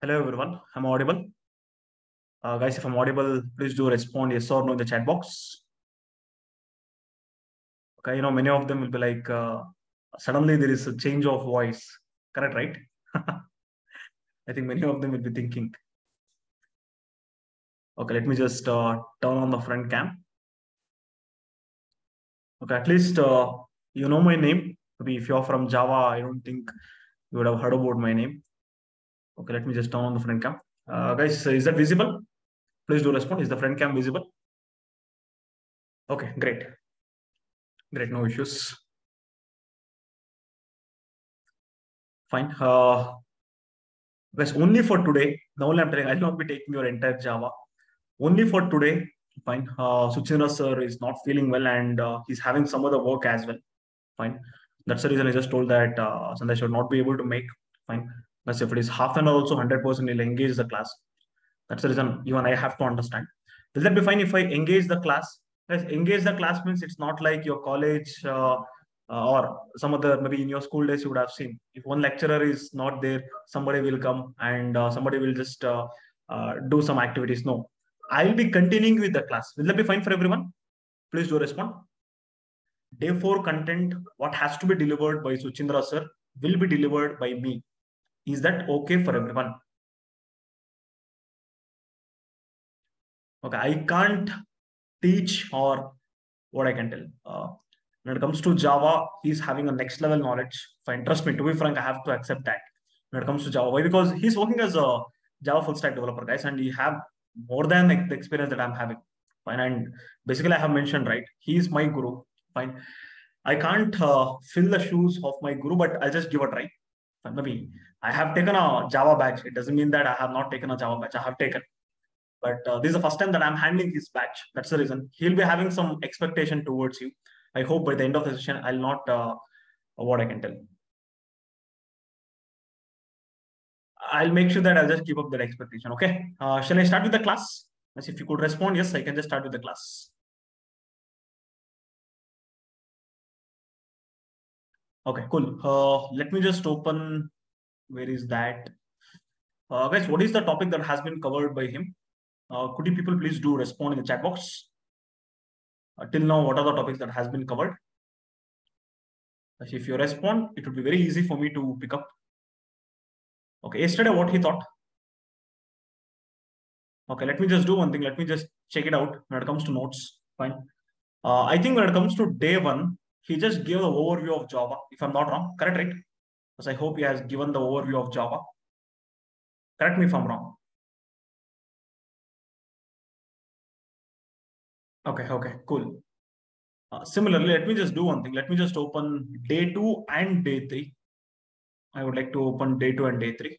Hello everyone, I'm audible. Guys, if I'm audible, please do respond yes or no in the chat box. Okay, many of them will be like, suddenly there is a change of voice. Correct, right? I think many of them will be thinking. Okay, let me just turn on the front cam. Okay, at least you know my name. Maybe if you're from Java, I don't think you would have heard about my name. Okay, let me just turn on the front cam. Guys, is that visible? Please do respond. Is the front cam visible? Okay, great. Great, no issues. Fine. Guys, only for today. Now only I'm telling, I'll not be taking your entire Java. Only for today. Fine. Suchinra sir is not feeling well and he's having some other work as well. Fine. That's the reason I just told that Sandesh will not be able to make. Fine. But if it is half an hour, also 100% he'll engage the class. That's the reason even I have to understand. Will that be fine if I engage the class? Yes, engage the class means it's not like your college or some other, maybe in your school days you would have seen. If one lecturer is not there, somebody will come and somebody will just do some activities. No, I'll be continuing with the class. Will that be fine for everyone? Please do respond. Day 4 content, what has to be delivered by Suchindra sir, will be delivered by me. Is that okay for everyone? Okay, I can't teach or what I can tell. When it comes to Java, he's having a next level knowledge. Fine, trust me. To be frank, I have to accept that. When it comes to Java, why? Because he's working as a Java full stack developer, guys, and he have more than the experience that I'm having. Fine, and basically I have mentioned right. He is my guru. Fine, I can't fill the shoes of my guru, but I'll just give a try. Fine, maybe I have taken a Java batch. It doesn't mean that I have not taken a Java batch. I have taken. But this is the first time that I'm handling his batch. That's the reason. He'll be having some expectation towards you. I hope by the end of the session, I'll not what I can tell. I'll make sure that I'll just keep up that expectation. Okay. Shall I start with the class? As if you could respond, yes, I can just start with the class. Okay, cool. Let me just open. Where is that? Guys, what is the topic that has been covered by him? Could you people please do respond in the chat box? Till now, what are the topics that has been covered? If you respond, it would be very easy for me to pick up. Okay, yesterday what he thought. Okay, let me just do one thing. Let me just check it out when it comes to notes. Fine. I think when it comes to day 1, he just gave the overview of Java, if I'm not wrong. Correct, right? Because I hope he has given the overview of Java. Correct me if I'm wrong. Okay, cool. Similarly, let me just do one thing. Let me just open day 2 and day 3. I would like to open day 2 and day 3.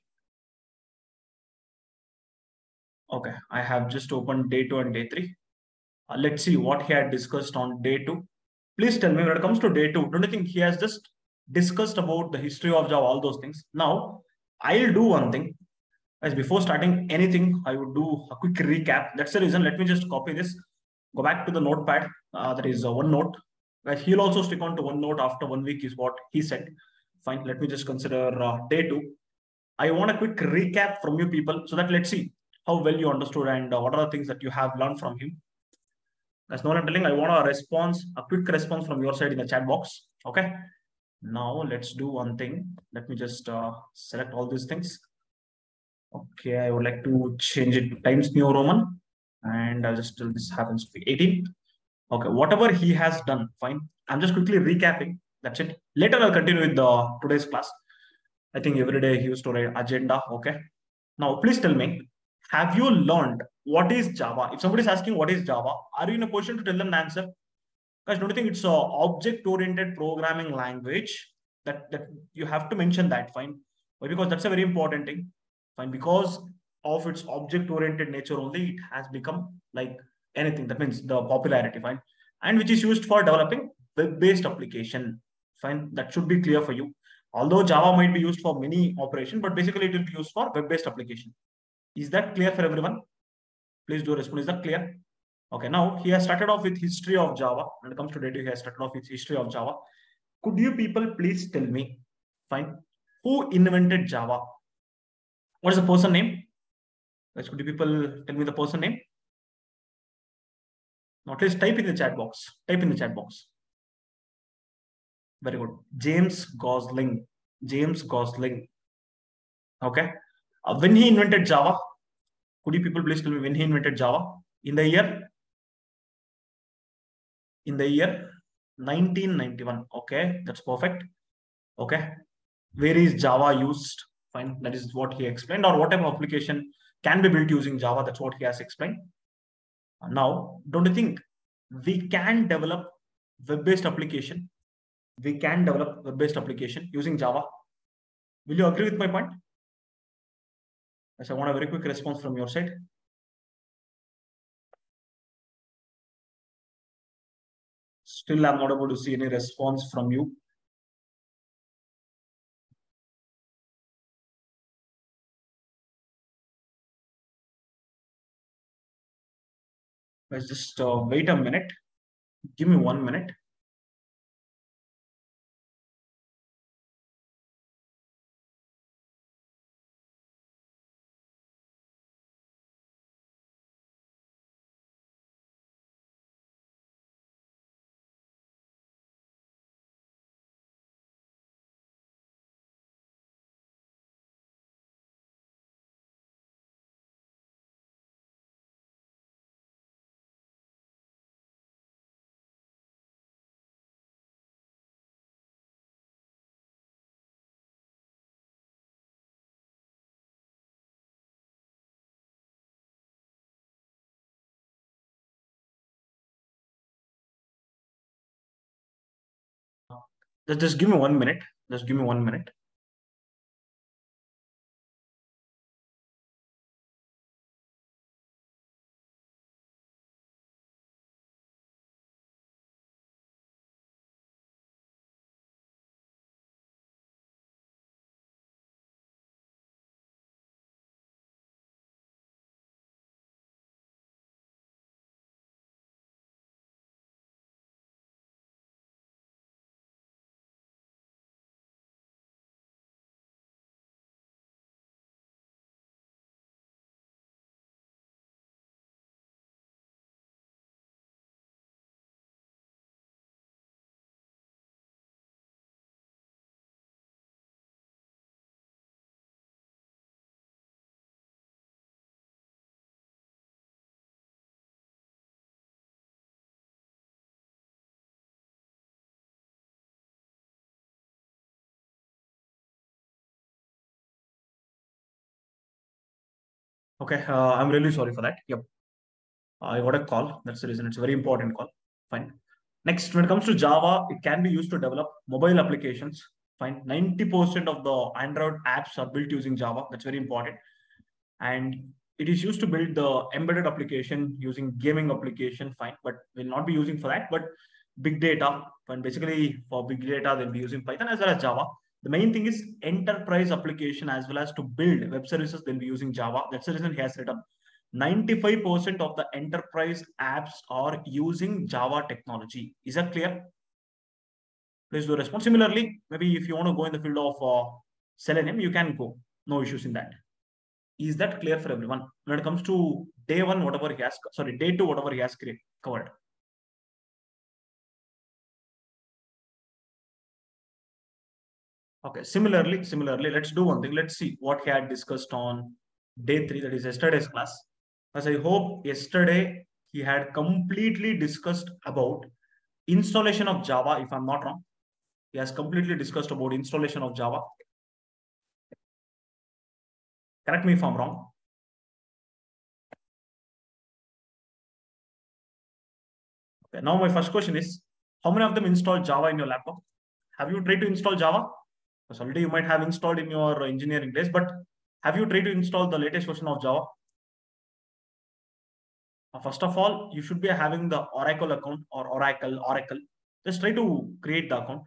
Okay, I have just opened day 2 and day 3. Let's see what he had discussed on day 2. Please tell me when it comes to day 2, don't you think he has just discussed about the history of Java, all those things? Now, I'll do one thing. As before starting anything, I would do a quick recap. That's the reason. Let me just copy this, go back to the notepad. That is OneNote. He'll also stick on to OneNote after 1 week, is what he said. Fine. Let me just consider day 2. I want a quick recap from you people so that let's see how well you understood and what are the things that you have learned from him. That's not what I'm telling. I want a response, a quick response from your side in the chat box. Okay. Now let's do one thing. Let me just select all these things. Okay, I would like to change it to Times New Roman, and I'll just tell this happens to be 18. Okay, whatever he has done, fine. I'm just quickly recapping. That's it. Later I'll continue with the today's class. I think every day he used to write agenda. Okay. Now please tell me, have you learned what is Java? If somebody is asking what is Java, are you in a position to tell them the answer? Guys, don't you think it's a object-oriented programming language that you have to mention that? Fine. Why? Because that's a very important thing. Fine. Because of its object-oriented nature only, it has become like anything. That means the popularity. Fine. And which is used for developing web-based application. Fine. That should be clear for you. Although Java might be used for many operation, but basically it will be used for web-based application. Is that clear for everyone? Please do respond. Is that clear? Okay, now he has started off with history of Java. When it comes to data, he has started off with history of Java. Could you people please tell me, fine, who invented Java? What is the person name? Guys, could you people tell me the person name? No, at least type in the chat box. Type in the chat box. Very good. James Gosling. James Gosling. Okay. When he invented Java, could you people please tell me when he invented Java? In the year? In the year 1991. Okay, that's perfect. Okay. Where is Java used? Fine. That is what he explained. Or whatever application can be built using Java. That's what he has explained. Now, don't you think we can develop web-based application? We can develop web-based application using Java. Will you agree with my point? Yes, I want a very quick response from your side. Still, I'm not able to see any response from you. Let's just wait a minute. Give me 1 minute. Just give me 1 minute. Just give me 1 minute. Okay, I'm really sorry for that. Yep, I got a call. That's the reason. It's a very important call. Fine. Next, when it comes to Java, it can be used to develop mobile applications. Fine. 90% of the Android apps are built using Java. That's very important. And it is used to build the embedded application using gaming application. Fine, but we'll not be using for that. But big data, and basically for big data, they'll be using Python as well as Java. The main thing is enterprise application as well as to build web services, they'll be using Java. That's the reason he has written 95% of the enterprise apps are using Java technology. Is that clear? Please do respond. Similarly, maybe if you want to go in the field of Selenium, you can go. No issues in that. Is that clear for everyone? When it comes to day one, whatever he has, sorry, day two, whatever he has covered. Okay, similarly, let's do one thing. Let's see what he had discussed on day three, that is yesterday's class. As I hope yesterday he had completely discussed about installation of Java, if I'm not wrong. He has completely discussed about installation of Java. Correct me if I'm wrong. Okay, now my first question is, how many of them installed Java in your laptop? Have you tried to install Java? Because already you might have installed in your engineering days, but have you tried to install the latest version of Java? First of all, you should be having the Oracle account or Oracle. Just try to create the account.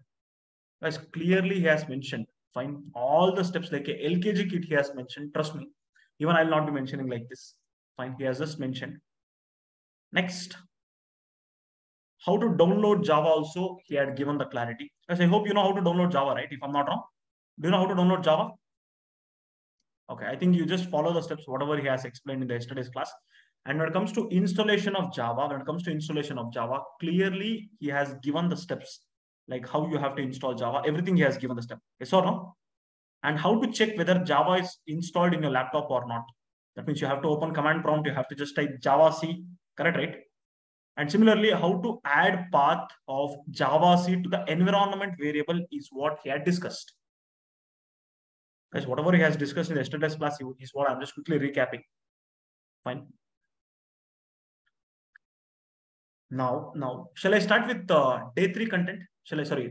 As clearly he has mentioned, fine, all the steps like a LKG kit he has mentioned. Trust me, even I'll not be mentioning like this. Fine, he has just mentioned. Next, how to download Java also, he had given the clarity. As I hope you know how to download Java, right? If I'm not wrong. Do you know how to download Java? Okay, I think you just follow the steps, whatever he has explained in the yesterday's class. And when it comes to installation of Java, clearly he has given the steps, like how you have to install Java. Everything he has given the step. Yes or no? And how to check whether Java is installed in your laptop or not. That means you have to open command prompt. You have to just type Java C, correct, right? And similarly, how to add path of Java C to the environment variable is what he had discussed. Guys, whatever he has discussed in yesterday's class is what I'm just quickly recapping. Fine. Now, shall I start with day 3 content?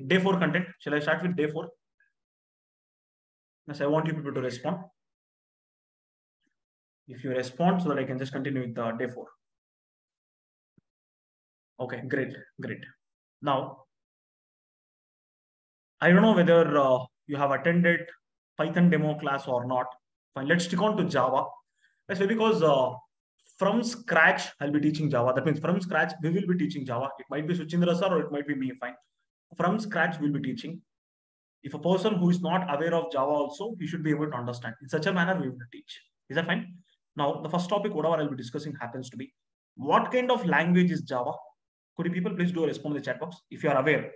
Day 4 content? Shall I start with day 4? Yes, I want you people to respond. If you respond, so that I can just continue with day 4. Okay, great. Now, I don't know whether you have attended Python demo class or not. Fine, let's stick on to Java. That's because from scratch, I'll be teaching Java. That means from scratch, we will be teaching Java. It might be Suchindra sir or it might be me, fine. From scratch, we'll be teaching. If a person who is not aware of Java also, he should be able to understand. In such a manner, we will teach. Is that fine? Now, the first topic, whatever I'll be discussing happens to be, what kind of language is Java? Could you people please do a response in the chat box? If you are aware,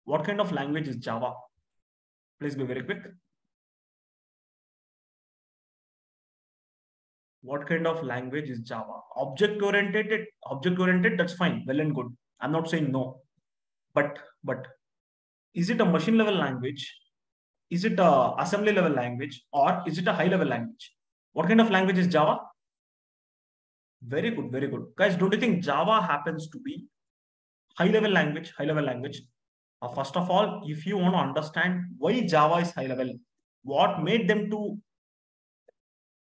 what kind of language is Java? Please be very quick. What kind of language is Java? Object-oriented, that's fine, well and good. I'm not saying no. But is it a machine level language? Is it a assembly level language? Or is it a high level language? What kind of language is Java? Very good. Guys, don't you think Java happens to be high level language? First of all, if you want to understand why Java is high level, what made them to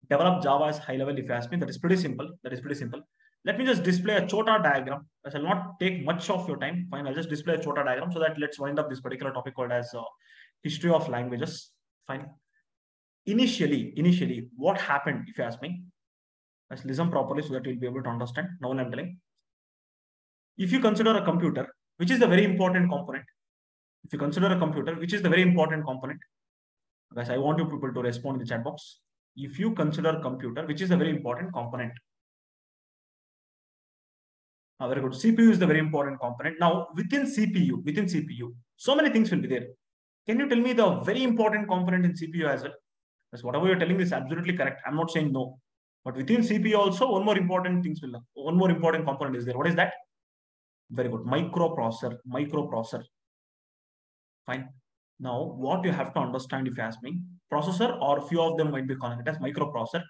develop Java as high level, if you ask me, that is pretty simple. Let me just display a Chota diagram. I shall not take much of your time. Fine, I'll just display a Chota diagram so that let's wind up this particular topic called as history of languages. Fine. Initially, what happened, if you ask me? Let's listen properly so that you'll be able to understand. Now I'm telling. If you consider a computer, which is the very important component, guys, I want you people to respond in the chat box. If you consider computer, which is a very important component. Very good. CPU is the very important component. Now, within CPU, so many things will be there. Can you tell me the very important component in CPU as well? Because whatever you're telling is absolutely correct. I'm not saying no. But within CPU also, one more important component is there. What is that? Very good. Microprocessor. Fine. Now, what you have to understand, if you ask me, processor, or few of them might be calling it as microprocessor.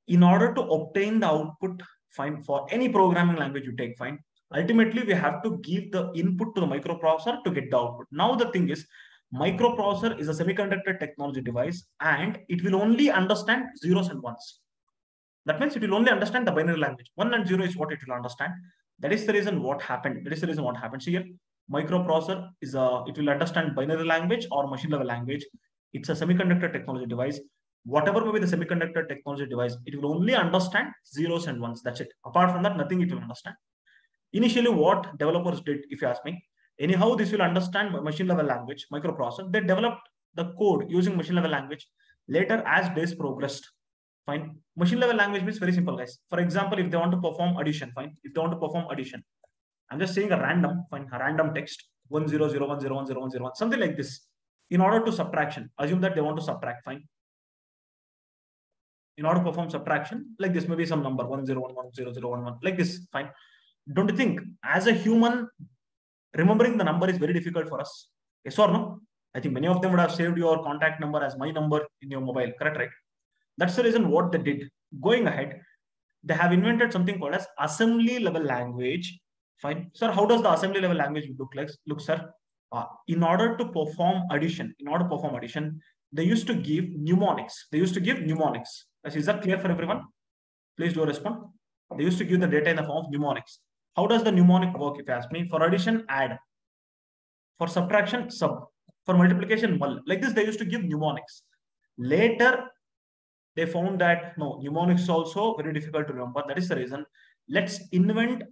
In order to obtain the output, fine, for any programming language you take, fine, ultimately we have to give the input to the microprocessor to get the output. Now the thing is, microprocessor is a semiconductor technology device and it will only understand zeros and ones. That means it will only understand the binary language. 1 and 0 is what it will understand. That is the reason what happened. So here, microprocessor is it will understand binary language or machine level language. It's a semiconductor technology device. Whatever may be the semiconductor technology device, it will only understand zeros and ones. That's it. Apart from that, nothing it will understand. Initially, what developers did, if you ask me, anyhow, this will understand machine level language, microprocessor. They developed the code using machine level language. Later, as days progressed, fine. Machine level language means very simple, guys. For example, if they want to perform addition, fine. I'm just saying a random text 100101010, something like this. In order to subtraction, assume that they want to subtract, fine. In order to perform subtraction, like this, maybe some number 10110011, like this, fine. Don't you think, as a human, remembering the number is very difficult for us? Yes or no? I think many of them would have saved your contact number as my number in your mobile, correct, right? That's the reason what they did. Going ahead, they have invented something called as assembly level language. Fine. Sir, how does the assembly level language look like? Look, sir, in order to perform addition, they used to give mnemonics. Is that clear for everyone? Please do respond. They used to give the data in the form of mnemonics. How does the mnemonic work, if you ask me? For addition, add. For subtraction, sub. For multiplication, mul. Like this, they used to give mnemonics. Later, they found that no, mnemonics is also very difficult to remember. That is the reason. Let's invent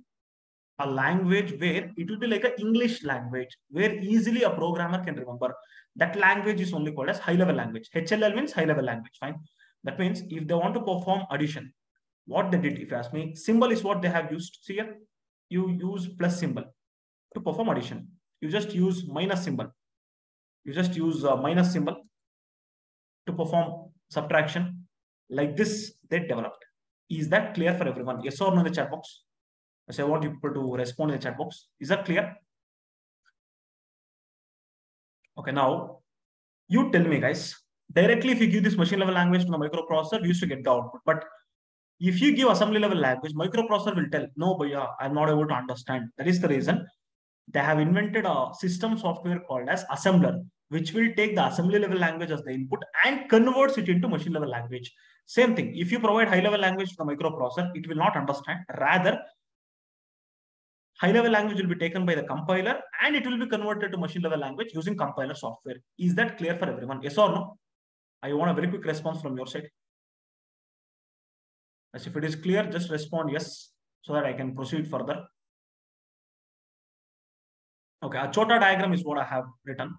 a language where it will be like an English language, where easily a programmer can remember. That language is only called as high level language. HLL means high level language. Fine. That means if they want to perform addition, what they did, if you ask me, symbol is what they have used. See here, you use plus symbol to perform addition. You just use minus symbol. You just use minus symbol to perform subtraction. Like this, they developed. Is that clear for everyone? Yes or no in the chat box? So I want you people to respond in the chat box. Is that clear? Okay, now you tell me, guys. Directly, if you give this machine level language to the microprocessor, we used to get the output. But if you give assembly level language, microprocessor will tell, no, bhaiya, I'm not able to understand. That is the reason they have invented a system software called as assembler, which will take the assembly level language as the input and converts it into machine level language. Same thing. If you provide high level language to the microprocessor, it will not understand. Rather, high level language will be taken by the compiler and it will be converted to machine level language using compiler software. Is that clear for everyone? Yes or no? I want a very quick response from your side. As if it is clear, just respond yes, so that I can proceed further. Okay, a chota diagram is what I have written.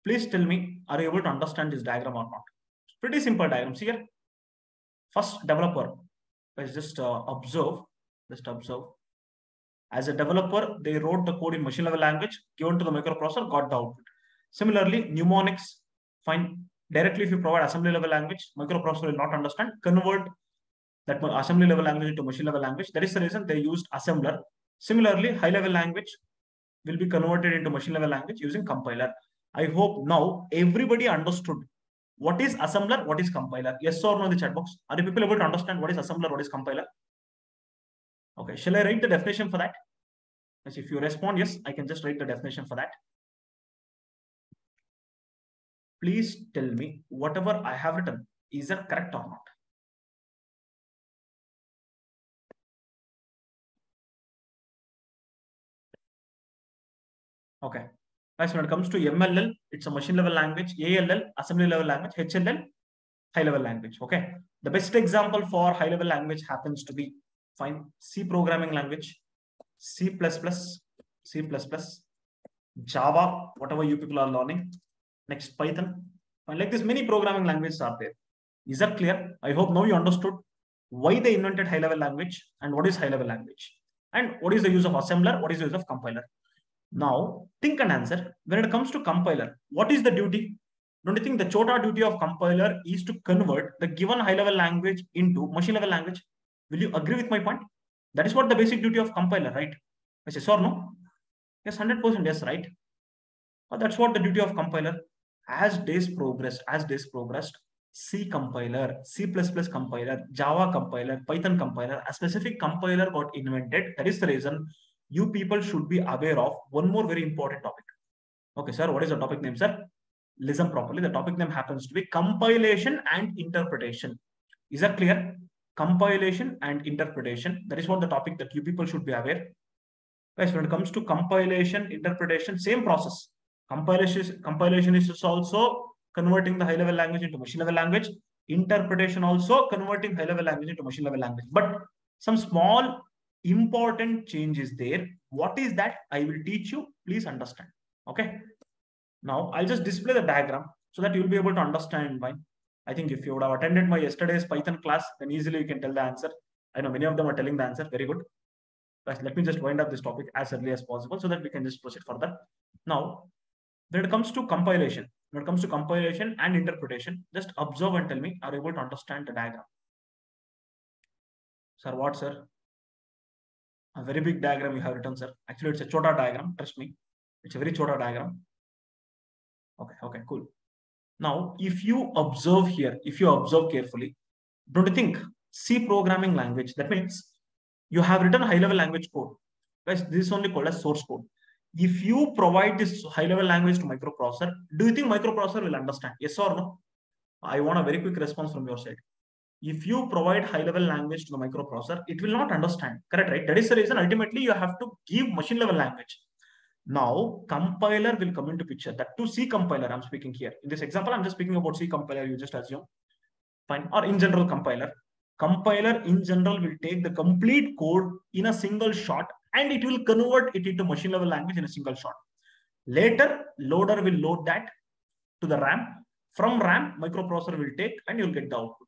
Please tell me, are you able to understand this diagram or not? Pretty simple diagram. See here. First developer, let's just observe. As a developer, they wrote the code in machine level language, given to the microprocessor, got the output. Similarly, mnemonics, fine. Directly, if you provide assembly level language, microprocessor will not understand. Convert that assembly level language into machine level language. That is the reason they used assembler. Similarly, high level language will be converted into machine level language using compiler. I hope now everybody understood what is assembler, what is compiler. Yes or no in the chat box? Are you people able to understand what is assembler, what is compiler? Okay, shall I write the definition for that? As if you respond yes, I can just write the definition for that. Please tell me whatever I have written, is that correct or not? Okay. Guys, when it comes to MLL, it's a machine level language, ALL, assembly level language, HLL, high level language. Okay. The best example for high level language happens to be fine C programming language, C++, Java, whatever you people are learning. Next, Python. And like this, many programming languages are there. Is that clear? I hope now you understood why they invented high level language and what is high level language and what is the use of assembler, what is the use of compiler. Now, think and answer. When it comes to compiler, what is the duty? Don't you think the chota duty of compiler is to convert the given high-level language into machine-level language? Will you agree with my point? That is what the basic duty of compiler, right? Yes or no? Yes, 100% yes, right? But that's what the duty of compiler. As days progressed, C compiler, C++ compiler, Java compiler, Python compiler, a specific compiler got invented. That is the reason you people should be aware of one more very important topic. Okay, sir, what is the topic name, sir? Listen properly. The topic name happens to be compilation and interpretation. Is that clear? Compilation and interpretation. That is what the topic that you people should be aware. Guys, when it comes to compilation, interpretation, same process. Compilation is also converting the high-level language into machine-level language. Interpretation also converting high-level language into machine-level language. But some small important change is there. What is that? I will teach you. Please understand. Okay. Now I'll just display the diagram so that you'll be able to understand why. I think if you would have attended my yesterday's Python class, then easily you can tell the answer. I know many of them are telling the answer. Very good. But let me just wind up this topic as early as possible so that we can just proceed further. Now, when it comes to compilation and interpretation, just observe and tell me, are you able to understand the diagram? Sir, what, sir? A very big diagram you have written, sir. Actually, it's a chota diagram. Trust me. It's a very chota diagram. Okay, cool. Now, if you observe here, if you observe carefully, don't you think C programming language, that means you have written high-level language code. Guys, this is only called as source code. If you provide this high-level language to microprocessor, do you think microprocessor will understand? Yes or no? I want a very quick response from your side. If you provide high-level language to the microprocessor, it will not understand. Correct, right? That is the reason ultimately you have to give machine-level language. Now, compiler will come into picture. That to C compiler, I'm speaking here. In this example, I'm just speaking about C compiler, you just assume. Fine. Or in general, compiler. Compiler in general will take the complete code in a single shot and it will convert it into machine level language in a single shot. Later, loader will load that to the RAM. From RAM, microprocessor will take and you'll get the output.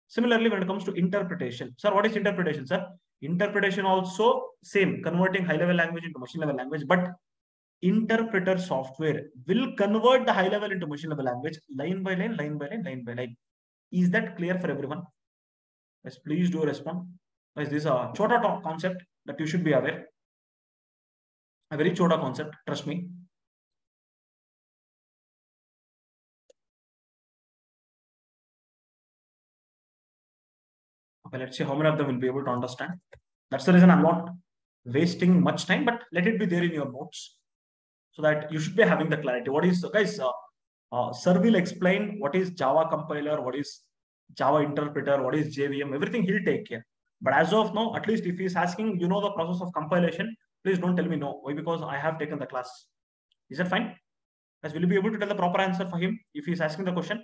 Similarly, when it comes to interpretation, sir, what is interpretation, sir? Interpretation also same, converting high-level language into machine-level language, but interpreter software will convert the high level into machine level language line by line, line by line, line by line. Is that clear for everyone? Yes, please do respond. Yes, this is a chota concept that you should be aware. A very chota concept, trust me. Okay, let's see how many of them will be able to understand. That's the reason I'm not wasting much time, but let it be there in your notes so that you should be having the clarity. What is, guys, sir will explain what is Java compiler, what is Java interpreter, what is JVM, everything he'll take care. But as of now, at least if he's asking, you know, the process of compilation, please don't tell me no. Why? Because I have taken the class. Is that fine? As will you be able to tell the proper answer for him if he's asking the question?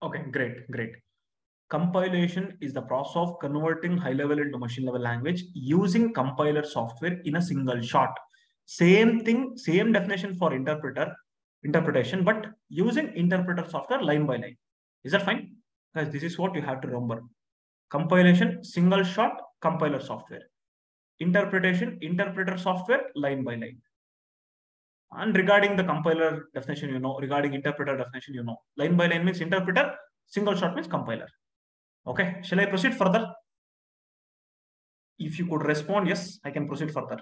Okay, great, great. Compilation is the process of converting high level into machine level language using compiler software in a single shot. Same thing, same definition for interpretation, but using interpreter software line by line. Is that fine? Guys, this is what you have to remember. Compilation, single shot, compiler software. Interpretation, interpreter software, line by line. And regarding the compiler definition, you know, regarding interpreter definition, you know, line by line means interpreter, single shot means compiler. Okay, shall I proceed further? If you could respond, yes, I can proceed further.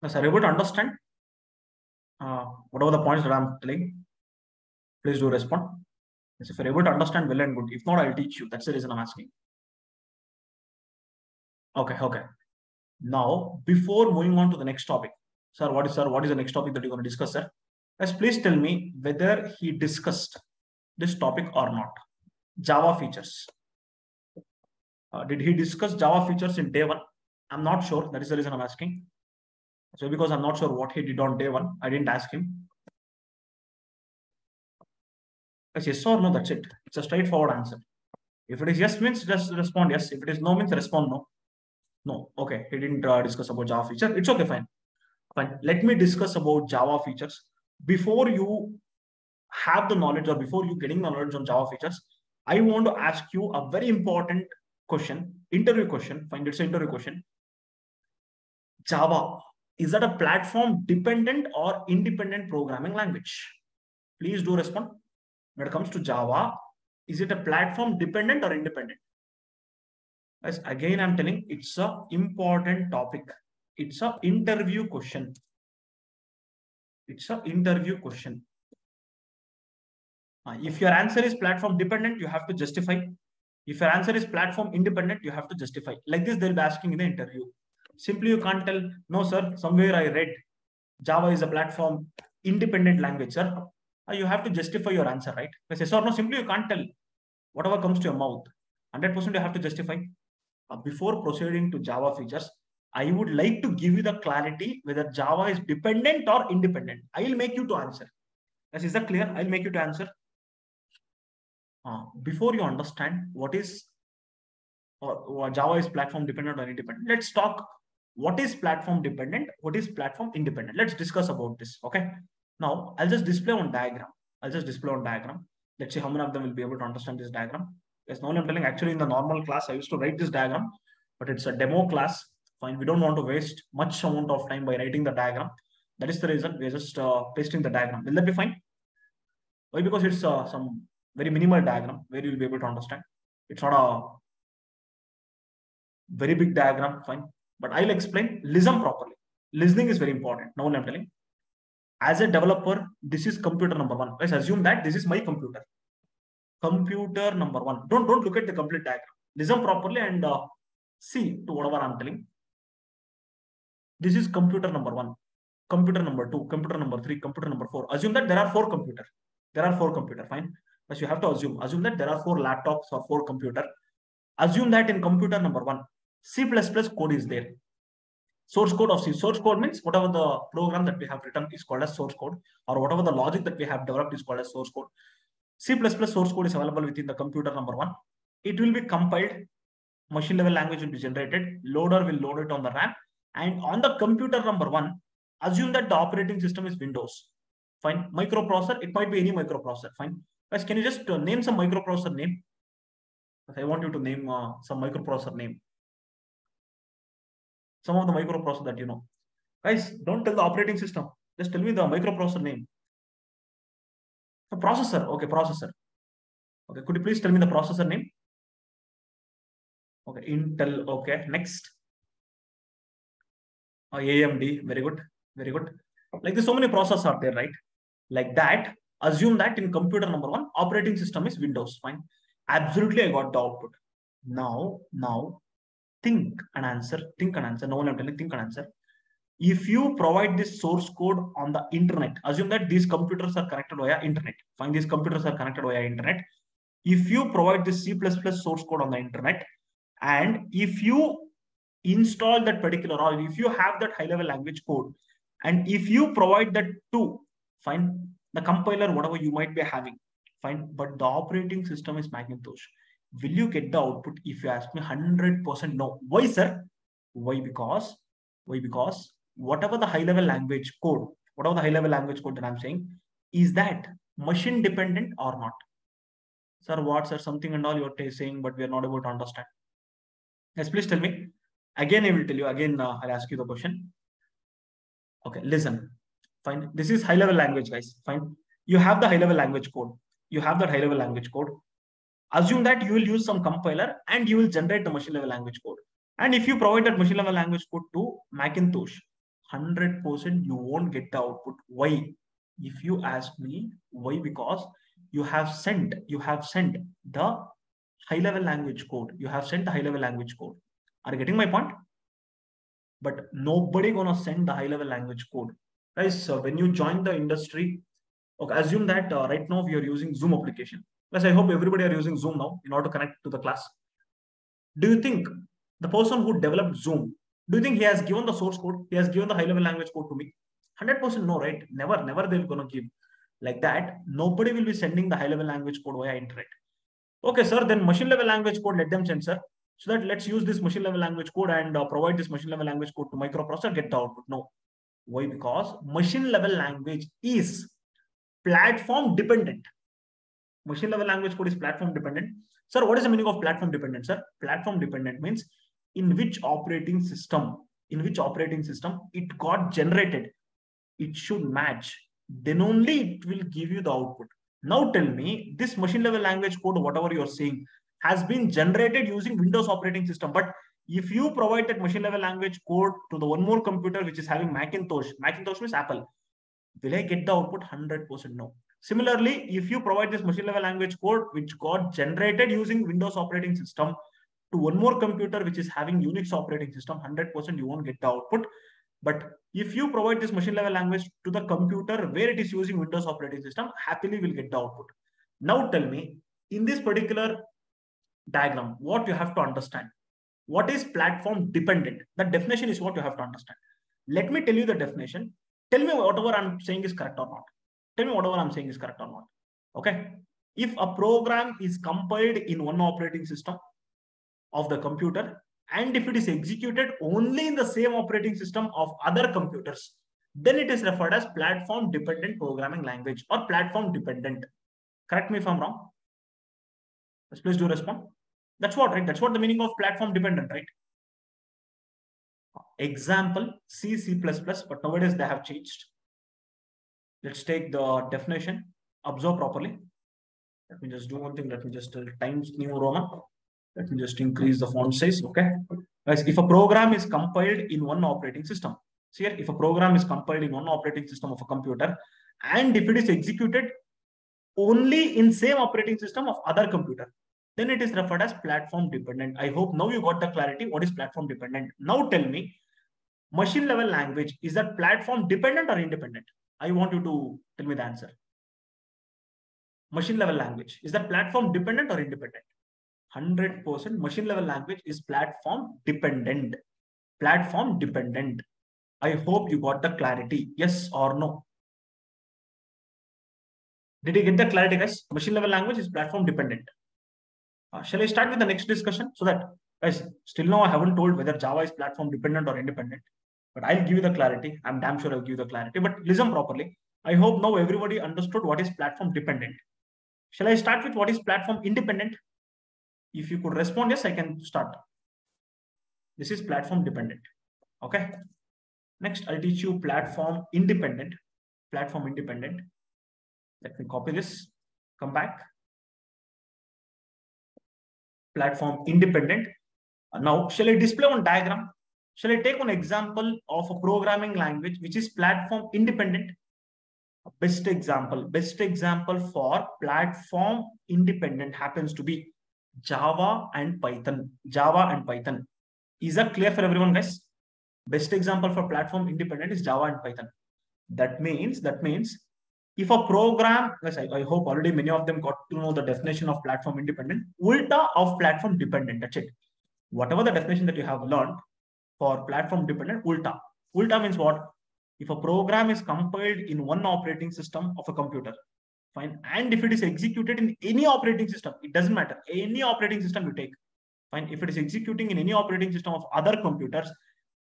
Yes, are you able to understand whatever the points that I'm telling? Please do respond. Yes, if you're able to understand, well and good. If not, I'll teach you. That's the reason I'm asking. Okay, okay. Now, before moving on to the next topic, sir, what is the next topic that you're going to discuss, sir? Yes, please tell me whether he discussed this topic or not. Java features. Did he discuss Java features in day one? I'm not sure. That is the reason I'm asking. So because I'm not sure what he did on day one, I didn't ask him. Yes or no, that's it. It's a straightforward answer. If it is yes means just respond yes. If it is no means respond no. No. Okay. He didn't discuss about Java feature. It's okay. Fine. Fine. Let me discuss about Java features. Before you have the knowledge or before you getting the knowledge on Java features, I want to ask you a very important question, interview question. Fine. It's an interview question. Java, is that a platform dependent or independent programming language? Please do respond. When it comes to Java, is it a platform dependent or independent? As again, I'm telling it's a important topic. It's a interview question. It's a interview question. If your answer is platform dependent, you have to justify. If your answer is platform independent, you have to justify. Like this, they'll be asking in the interview. Simply, you can't tell, no, sir, somewhere I read Java is a platform independent language, sir. You have to justify your answer, right? Yes or no, simply you can't tell whatever comes to your mouth. 100% you have to justify. Before proceeding to Java features, I would like to give you the clarity whether Java is dependent or independent. I will make you to answer. Yes, is that clear? I'll make you to answer. Before you understand what is or Java is platform dependent or independent, let's talk what is platform dependent, what is platform independent. Let's discuss about this. Okay. Now I'll just display on diagram. Let's see how many of them will be able to understand this diagram. Yes, now I'm telling actually in the normal class, I used to write this diagram, but it's a demo class. Fine. We don't want to waste much amount of time by writing the diagram. That is the reason we're just pasting the diagram. Will that be fine? Why? Because it's some very minimal diagram where you'll be able to understand. It's not a very big diagram, fine. But I'll explain. Listen properly. Listening is very important. Now I'm telling. As a developer, this is computer number one. Let's assume that this is my computer. Computer number one. Don't look at the complete diagram. Listen properly and see to whatever I'm telling. This is computer number one, computer number two, computer number three, computer number four. Assume that there are four computers. Fine. But you have to assume that there are 4 laptops or 4 computer. Assume that in computer number 1, C++ code is there. Source code of C. Source code means whatever the program that we have written is called as source code, or whatever the logic that we have developed is called as source code. C++ source code is available within the computer number 1. It will be compiled. Machine level language will be generated. Loader will load it on the RAM. And on the computer number 1, assume that the operating system is Windows. Fine. Microprocessor, it might be any microprocessor. Fine. Guys, can you just name some microprocessor name? I want you to name some microprocessor name. Some of the microprocessor that you know. Guys, don't tell the operating system. Just tell me the microprocessor name. The processor. Okay, processor. Okay, could you please tell me the processor name? Okay, Intel. Okay, next. AMD. Very good. Very good. Like there's so many processors are there, right? Like that. Assume that in computer number 1, operating system is Windows. Fine. Absolutely, I got the output. Now, think and answer. Think and answer. No one I'm telling. Think and answer. If you provide this source code on the internet, assume that these computers are connected via internet. Fine, these computers are connected via internet. If you provide this C++ source code on the internet, and if you install that particular, or if you have that high-level language code, and if you provide that to, fine, the compiler, whatever you might be having, fine, but the operating system is Macintosh, will you get the output? If you ask me, 100% no. Why, sir? Why? Because whatever the high-level language code, that I'm saying, is that machine dependent or not? Sir, what, sir? Something and all you're saying, but we are not able to understand. Yes, please tell me. Again, I will tell you. Again, I'll ask you the question. Okay, listen. Fine. This is high-level language, guys. Fine. You have the high-level language code. You have that high-level language code. Assume that you will use some compiler and you will generate the machine level language code. And if you provide that machine level language code to Macintosh, 100% you won't get the output. Why? If you ask me, why? Because you have sent the high level language code. You have sent the high level language code. Are you getting my point? But nobody gonna send the high level language code. Guys, so when you join the industry, okay, assume that right now we are using Zoom application. Yes, I hope everybody are using Zoom now in order to connect to the class. Do you think the person who developed Zoom, do you think he has given the source code? He has given the high-level language code to me? 100% no, right? Never they're going to give. Like that, nobody will be sending the high-level language code via internet. Okay, sir, then machine-level language code, let them send, sir. So that let's use this machine-level language code and provide this machine-level language code to microprocessor, get the output. No. Why? Because machine-level language is platform dependent. Machine level language code is platform dependent. Sir, what is the meaning of platform dependent, sir? Platform dependent means in which operating system it got generated, it should match. Then only it will give you the output. Now tell me, this machine level language code, whatever you're saying, has been generated using Windows operating system. But if you provide that machine level language code to the one more computer which is having Macintosh means Apple, will I get the output? 100% no. Similarly, if you provide this machine level language code which got generated using Windows operating system to one more computer which is having Unix operating system, 100% you won't get the output. But if you provide this machine level language to the computer where it is using Windows operating system, happily will get the output. Now tell me, in this particular diagram, what you have to understand. What is platform dependent? The definition is what you have to understand. Let me tell you the definition. Tell me whatever I'm saying is correct or not. Tell me whatever I'm saying is correct or not. Okay. If a program is compiled in one operating system of the computer, and if it is executed only in the same operating system of other computers, then it is referred as platform dependent programming language or platform dependent. Correct me if I'm wrong. Yes, please do respond. That's what, right? That's what the meaning of platform dependent, right? Example, C++, but nowadays they have changed. Let's take the definition. Observe properly. Let me just do one thing. Let me just Times New Roman. Let me just increase the font size. Okay. Guys, if a program is compiled in one operating system, see here, if a program is compiled in one operating system of a computer, and if it is executed only in same operating system of other computer, then it is referred as platform dependent. I hope now you got the clarity. What is platform dependent? Now tell me, machine level language, is that platform dependent or independent? I want you to tell me the answer. machine level language. Is that platform dependent or independent? 100% machine level language is platform dependent. Platform dependent. I hope you got the clarity. Yes or no? Did you get the clarity, guys? Machine level language is platform dependent. Shall I start with the next discussion? So that, guys, still now I haven't told whether Java is platform dependent or independent, but I'll give you the clarity. I'm damn sure I'll give you the clarity, but listen properly. I hope now everybody understood what is platform dependent. Shall I start with what is platform independent? If you could respond yes, I can start. This is platform dependent. Okay. Next, I'll teach you platform independent. Platform independent. Let me copy this. Come back. Platform independent. Now, shall I display one diagram? Shall I take one example of a programming language which is platform independent? Best example for platform independent happens to be Java and Python. Java and Python. Is that clear for everyone, guys? Best example for platform independent is Java and Python. That means if a program, guys, I hope already many of them got to know the definition of platform independent. Ulta of platform dependent. That's it. Whatever the definition that you have learned for platform dependent, ulta. Ulta means what? If a program is compiled in one operating system of a computer, fine, and if it is executed in any operating system, it doesn't matter, any operating system you take, fine, if it is executing in any operating system of other computers,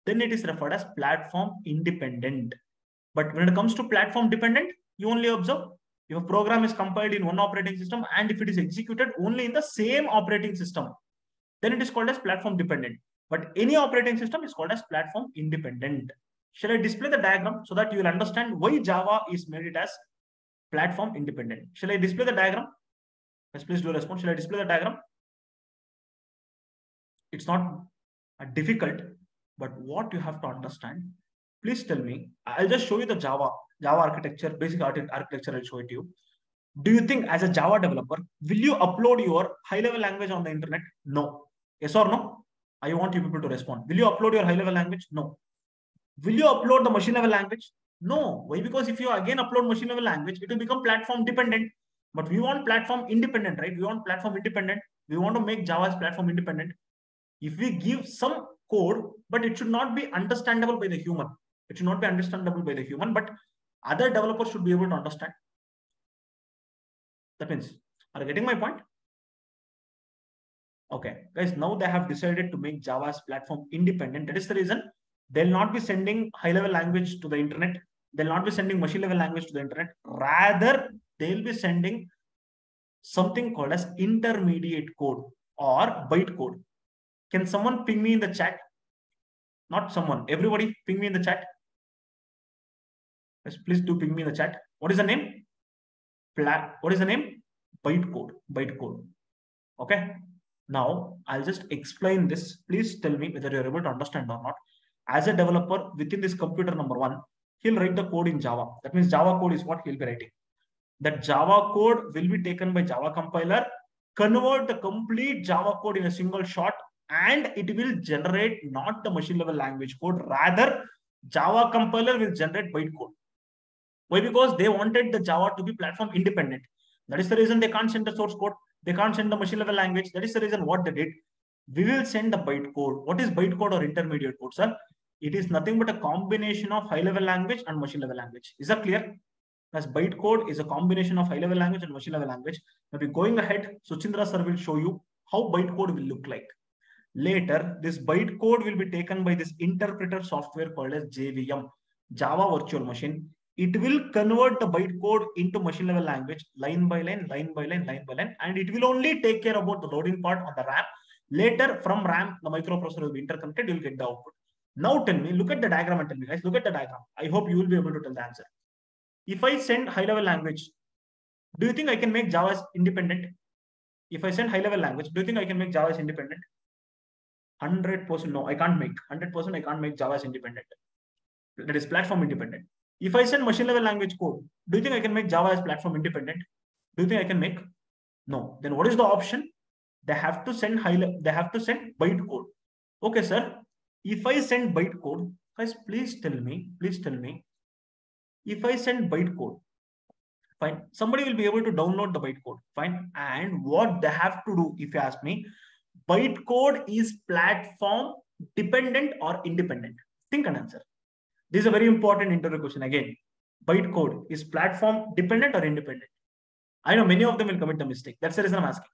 then it is referred as platform independent. But when it comes to platform dependent, you only observe if a program is compiled in one operating system and if it is executed only in the same operating system, then it is called as platform dependent. But any operating system is called as platform independent. Shall I display the diagram so that you will understand why Java is made it as platform independent? Shall I display the diagram? Yes, please do respond. Shall I display the diagram? It's not difficult, but what you have to understand, please tell me. I'll just show you the Java architecture, basic architecture. I'll show it to you. Do you think as a Java developer, will you upload your high-level language on the internet? No. Yes or no? I want you people to respond. Will you upload your high-level language? No. Will you upload the machine level language? No. Why? Because if you again upload machine level language, it will become platform dependent. But we want platform independent, right? We want platform independent. We want to make Java's platform independent. If we give some code, but it should not be understandable by the human. It should not be understandable by the human, but other developers should be able to understand. That means, are you getting my point? Okay, guys, now they have decided to make Java's platform independent. That is the reason they'll not be sending high-level language to the internet. They'll not be sending machine-level language to the internet. Rather, they'll be sending something called as intermediate code or bytecode. Can someone ping me in the chat? Not someone. Everybody ping me in the chat. Yes, please do ping me in the chat. What is the name? What is the name? Bytecode. Bytecode. Okay. Now, I'll just explain this. Please tell me whether you're able to understand or not. As a developer within this computer number one, he'll write the code in Java. That means Java code is what he'll be writing. That Java code will be taken by Java compiler, convert the complete Java code in a single shot, and it will generate not the machine level language code. Rather, Java compiler will generate bytecode. Why? Because they wanted the Java to be platform independent. That is the reason they can't send the source code. They can't send the machine level language. That is the reason what they did. We will send the bytecode. What is bytecode or intermediate code, sir? It is nothing but a combination of high level language and machine level language. Is that clear? As bytecode is a combination of high level language and machine level language. Now we're going ahead. Suchindra sir will show you how bytecode will look like. Later, this bytecode will be taken by this interpreter software called as JVM, Java Virtual Machine. It will convert the bytecode into machine level language line by line, and it will only take care about the loading part on the RAM. Later, from RAM, the microprocessor will be interconnected. You'll get the output. Now tell me, look at the diagram and tell me, guys, look at the diagram. I hope you will be able to tell the answer. If I send high level language, do you think I can make Java independent? If I send high level language, do you think I can make Java independent? 100% no, I can't make. 100% I can't make Java independent. That is platform independent. If I send machine level language code, do you think I can make Java as platform independent? Do you think I can make? No. Then what is the option? They have to send bytecode. Okay, sir. If I send bytecode, guys, please tell me. If I send bytecode, Fine. Somebody will be able to download the bytecode. Fine. And what they have to do, if you ask me, bytecode is platform dependent or independent? Think and answer. This is a very important interview question again. Bytecode is platform dependent or independent? I know many of them will commit the mistake. That's the reason I'm asking.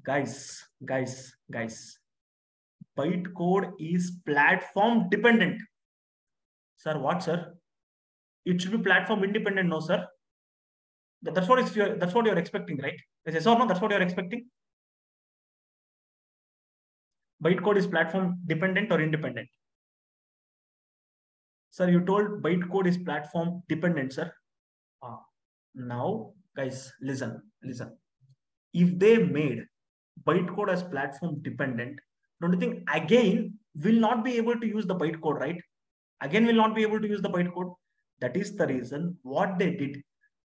Guys. Bytecode is platform dependent. Sir, what, sir? It should be platform independent, no, sir. That's what you're expecting, right? Yes or no? That's what you're expecting. Bytecode is platform dependent or independent? Sir, you told bytecode is platform dependent, sir. Now, guys, listen. If they made bytecode as platform dependent, don't you think again will not be able to use the bytecode, right? Again will not be able to use the bytecode. That is the reason what they did.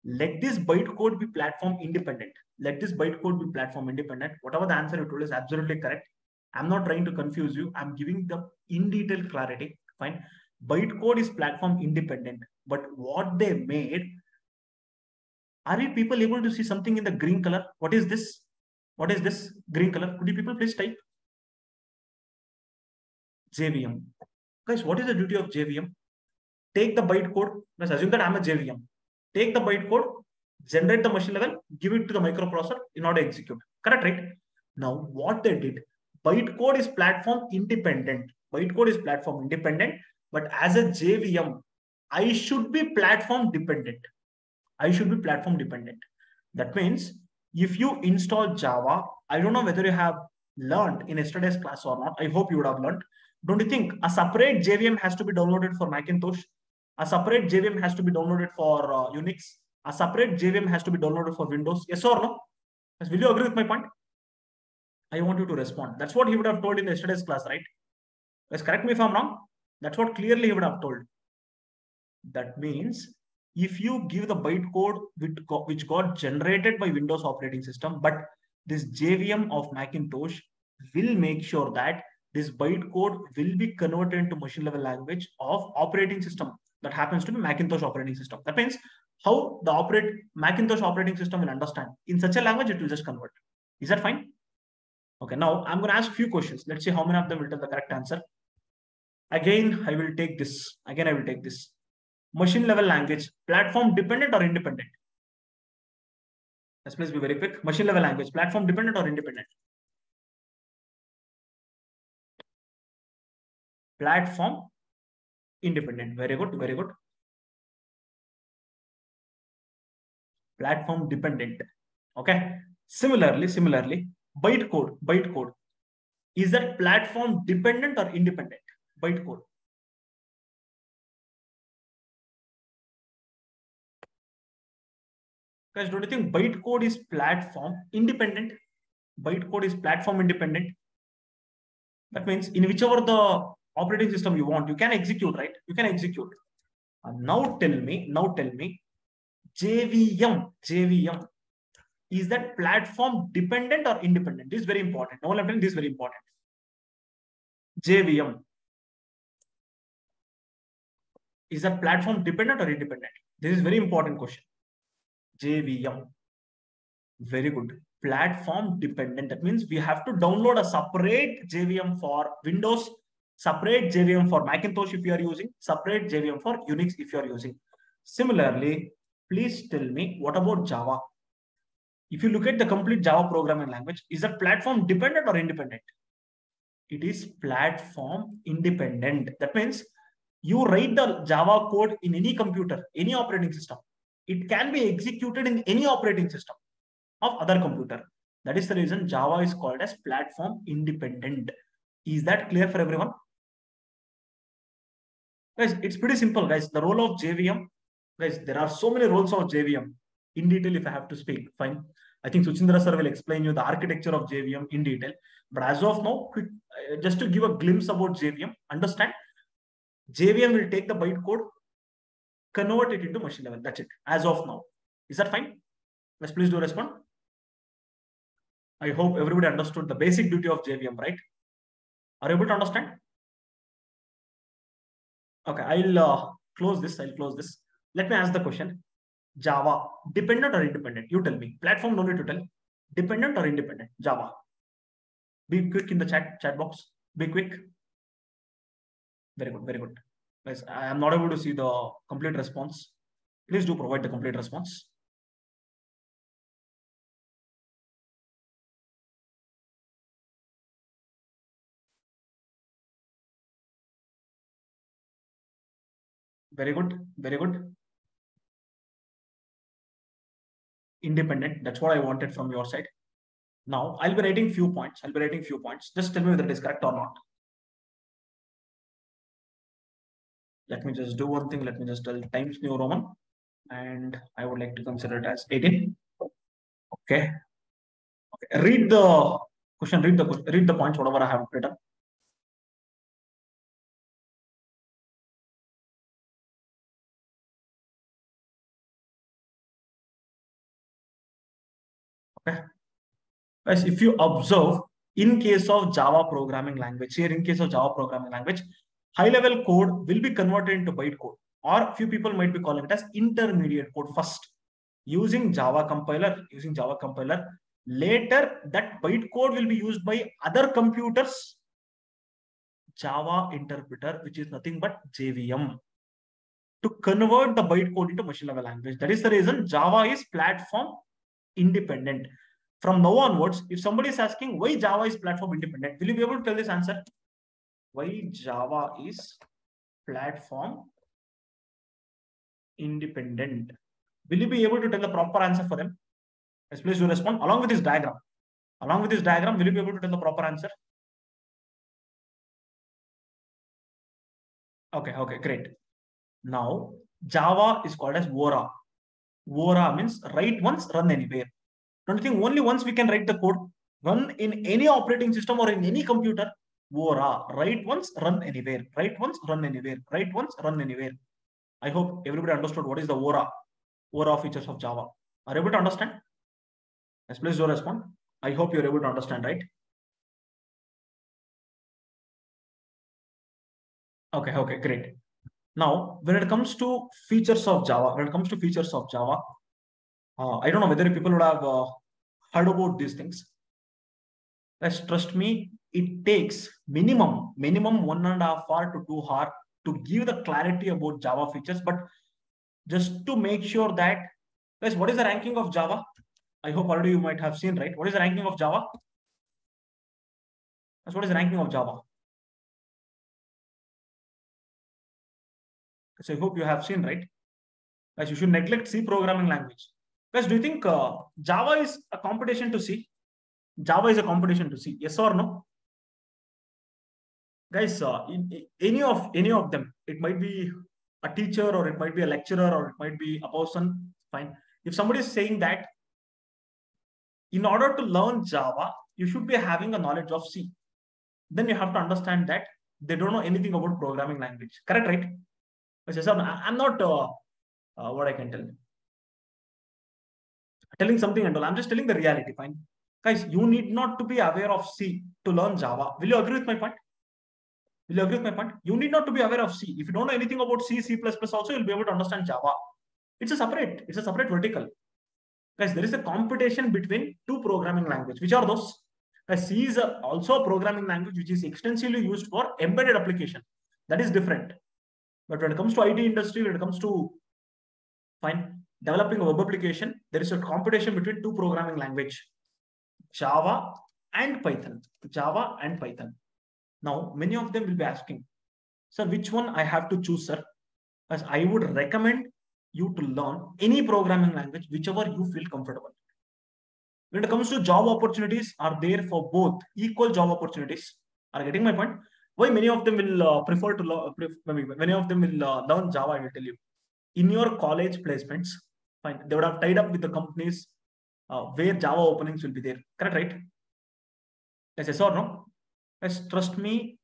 Let this bytecode be platform independent. Let this bytecode be platform independent. Whatever the answer you told is absolutely correct. I'm not trying to confuse you. I'm giving the in detail clarity. Fine. Bytecode is platform independent, but what they made. Are you people able to see something in the green color? What is this? What is this green color? Could you people please type? JVM. Guys, what is the duty of JVM? Take the bytecode. Let's assume that I'm a JVM. Take the bytecode, generate the machine level, give it to the microprocessor in order to execute. Correct, right? Now, what they did, bytecode is platform independent. Bytecode is platform independent, but as a JVM, I should be platform dependent. I should be platform dependent. That means if you install Java, I don't know whether you have learned in yesterday's class or not. I hope you would have learned. Don't you think a separate JVM has to be downloaded for Macintosh? A separate JVM has to be downloaded for Unix. A separate JVM has to be downloaded for Windows. Yes or no? Yes, will you agree with my point? I want you to respond. That's what he would have told in yesterday's class, right? Yes, correct me if I'm wrong. That's what clearly he would have told. That means if you give the bytecode which got generated by Windows operating system, but this JVM of Macintosh will make sure that this bytecode will be converted into machine level language of operating system that happens to be Macintosh operating system. That means how the Macintosh operating system will understand. In such a language, it will just convert. Is that fine? Okay, now I'm going to ask a few questions. Let's see how many of them will tell the correct answer. Again, I will take this. Machine level language, platform dependent or independent? Let's please be very quick. Machine level language, platform dependent or independent? Platform independent. Very good. Platform dependent. Okay. Similarly, bytecode. Is that platform dependent or independent? Bytecode. Guys, don't you think bytecode is platform independent? Bytecode is platform independent. That means in whichever the operating system you want, you can execute, right? You can execute. Now tell me, JVM, is that platform dependent or independent? This is very important. Now I'm telling this is very important. JVM, is that platform dependent or independent? This is very important question. JVM, very good. Platform dependent. That means we have to download a separate JVM for Windows, separate JVM for Macintosh if you are using, separate JVM for Unix if you are using. Similarly, please tell me, what about Java? If you look at the complete Java programming language, is that platform dependent or independent? It is platform independent. That means you write the Java code in any computer, any operating system. It can be executed in any operating system of other computer. That is the reason Java is called as platform independent. Is that clear for everyone? Guys, it's pretty simple, guys. The role of JVM, guys, there are so many roles of JVM. In detail, if I have to speak, fine. I think Suchindra sir will explain you the architecture of JVM in detail. But as of now, just to give a glimpse about JVM, understand, JVM will take the bytecode, convert it into machine level. That's it. As of now. Is that fine? Let's please do respond. I hope everybody understood the basic duty of JVM, right? Are you able to understand? Okay, I'll close this. Let me ask the question. Java, dependent or independent? You tell me. Platform, no need to tell. Dependent or independent? Java. Be quick in the chat box. Be quick. Very good, very good. Guys, I am not able to see the complete response. Please do provide the complete response. Very good, very good. Independent. That's what I wanted from your side. Now, I'll be writing few points. Just tell me whether it is correct or not. Let me just do one thing. Let me just tell Times New Roman. And I would like to consider it as 18. Okay. Read the question, read the points, whatever I have written. Okay. Guys, if you observe, in case of Java programming language, here in case of Java programming language, high-level code will be converted into bytecode, or few people might be calling it as intermediate code first, using Java compiler. Later, that bytecode will be used by other computers, Java interpreter, which is nothing but JVM, to convert the bytecode into machine level language. That is the reason Java is platform independent. From now onwards, if somebody is asking why Java is platform independent, will you be able to tell this answer? Why Java is platform independent? Will you be able to tell the proper answer for them? Yes, please do respond along with this diagram. Along with this diagram, will you be able to tell the proper answer? Okay, great. Now, Java is called as Vora. Vora means write once, run anywhere. Don't you think only once we can write the code? Run in any operating system or in any computer. Vora. Write once, run anywhere. Write once, run anywhere. Write once, run anywhere. I hope everybody understood what is the Vora features of Java. Are you able to understand? Yes, please do respond. I hope you're able to understand, right? Okay, great. Now, when it comes to features of Java, I don't know whether people would have heard about these things. Guys, trust me, it takes minimum 1.5 hour to 2 hour to give the clarity about Java features. But just to make sure that, guys, what is the ranking of Java? I hope already you might have seen, right? What is the ranking of Java? Guys, what is the ranking of Java? So I hope you have seen, right? Guys, you should neglect C programming language. Guys, do you think Java is a competition to C? Java is a competition to C. Yes or no? Guys, any of them, it might be a teacher or it might be a lecturer or it might be a person. Fine. If somebody is saying that in order to learn Java, you should be having a knowledge of C, then you have to understand that they don't know anything about programming language. Correct, right? I'm not what I can tell. Telling something and all. I'm just telling the reality. Fine. Guys, you need not to be aware of C to learn Java. Will you agree with my point? Will you agree with my point? You need not to be aware of C. If you don't know anything about C, C++ also, you'll be able to understand Java. It's a separate vertical. Guys, there is a competition between two programming languages. Which are those? Guys, C is also a programming language which is extensively used for embedded application. That is different. But when it comes to IT industry, when it comes to developing a web application, there is a competition between two programming language, Java and Python. Java and Python. Now, many of them will be asking, sir, which one I have to choose, sir? As I would recommend you to learn any programming language, whichever you feel comfortable. When it comes to job opportunities, are there for both equal job opportunities. Are you getting my point? Why many of them will prefer to learn, many of them will learn Java, I will tell you. In your college placements, fine, they would have tied up with the companies where Java openings will be there. Correct, right? Yes or no? Yes, trust me,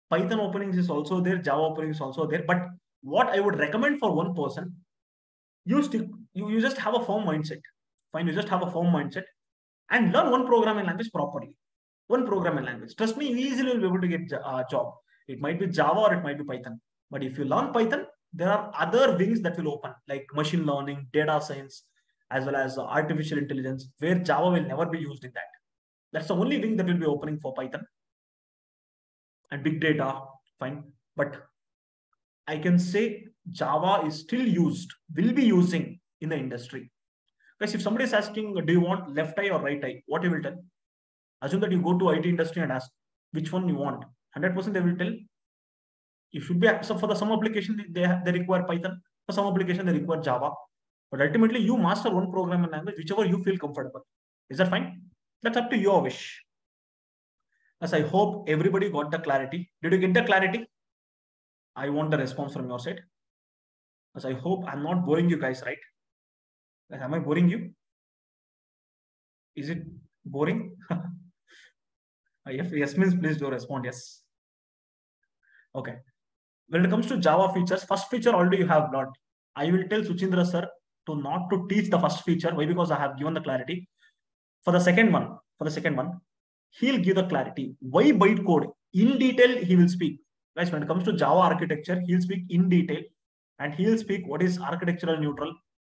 Python openings is also there, Java openings is also there. But what I would recommend for one person, you just have a firm mindset. Fine, you just have a firm mindset and learn one programming language properly. One programming language. Trust me, easily you'll be able to get a job. It might be Java or it might be Python. But if you learn Python, there are other wings that will open, like machine learning, data science, as well as artificial intelligence, where Java will never be used in that. That's the only wing that will be opening for Python. And big data, fine. But I can say Java is still used, will be using in the industry. Because if somebody is asking, do you want left eye or right eye? What you will tell? Assume that you go to IT industry and ask which one you want. 100% they will tell you should be. So for the some application they require Python. For some application they require Java. But ultimately you master one programming language, whichever you feel comfortable. Is that fine? That's up to your wish. As I hope everybody got the clarity. Did you get the clarity? I want the response from your side. As I hope I'm not boring you guys, right? Am I boring you? Is it boring? If yes means please do respond yes. Okay. When it comes to Java features, first feature already you have learned. I will tell Suchindra sir to not to teach the first feature. Why? Because I have given the clarity. For the second one, he'll give the clarity. Why bytecode? In detail, he will speak. Guys, when it comes to Java architecture, he'll speak in detail and he'll speak what is architectural neutral.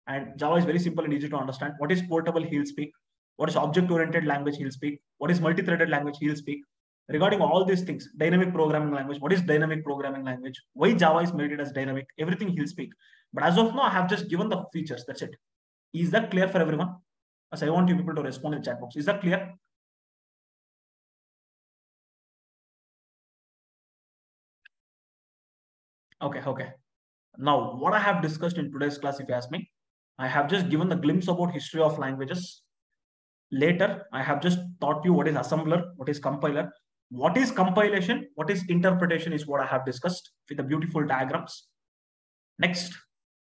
And Java is very simple and easy to understand. What is portable, he'll speak. What is object-oriented language, he'll speak. What is multi-threaded language, he'll speak. Regarding all these things, dynamic programming language, what is dynamic programming language? Why Java is made it as dynamic? Everything he'll speak. But as of now, I have just given the features. That's it. Is that clear for everyone? As I want you people to respond in the chat box. Is that clear? Okay. Now, what I have discussed in today's class, if you ask me, I have just given the glimpse about history of languages. Later, I have just taught you what is assembler, what is compiler, what is compilation, what is interpretation is what I have discussed with the beautiful diagrams. Next,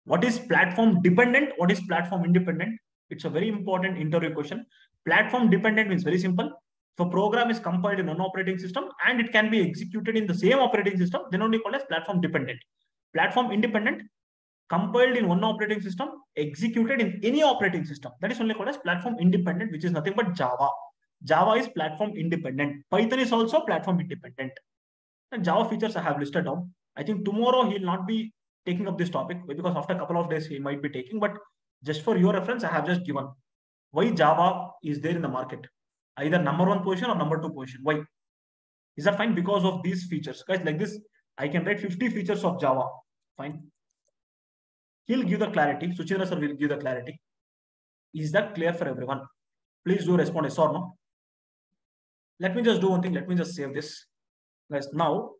what is platform dependent? What is platform independent? It's a very important interview question. Platform dependent means very simple. If a program is compiled in one operating system and it can be executed in the same operating system, then only called as platform dependent. Platform independent, compiled in one operating system, executed in any operating system. That is only called as platform independent, which is nothing but Java. Java is platform independent. Python is also platform independent. And Java features I have listed down. I think tomorrow he'll not be taking up this topic because after a couple of days he might be taking, but just for your reference, I have just given why Java is there in the market. Either number one position or number two position. Why? Is that fine? Because of these features. Guys, like this, I can write 50 features of Java. Fine. He'll give the clarity. Suchindra sir will give the clarity. Is that clear for everyone? Please do respond yes or no. Let me just do one thing. Let me just save this. Guys, now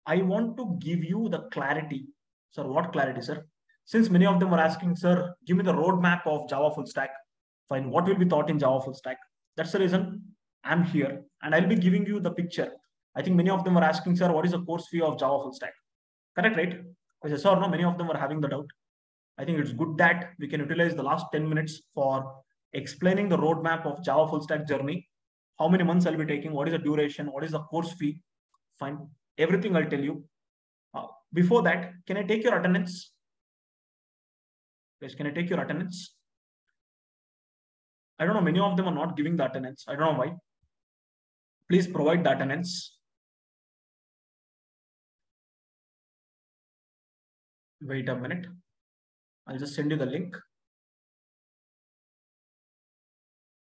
I want to give you the clarity. Sir, what clarity, sir? Since many of them were asking, sir, give me the roadmap of Java full stack. Fine. What will be taught in Java full stack? That's the reason I'm here. And I'll be giving you the picture. I think many of them were asking, sir, what is the course fee of Java full stack? Correct, right? Yes or no? Many of them were having the doubt. I think it's good that we can utilize the last 10 minutes for explaining the roadmap of Java full stack journey. How many months I'll be taking? What is the duration? What is the course fee? Fine. Everything I'll tell you. Before that, can I take your attendance? Yes, can I take your attendance? I don't know. Many of them are not giving the attendance. I don't know why. Please provide the attendance. Wait a minute. I'll just send you the link.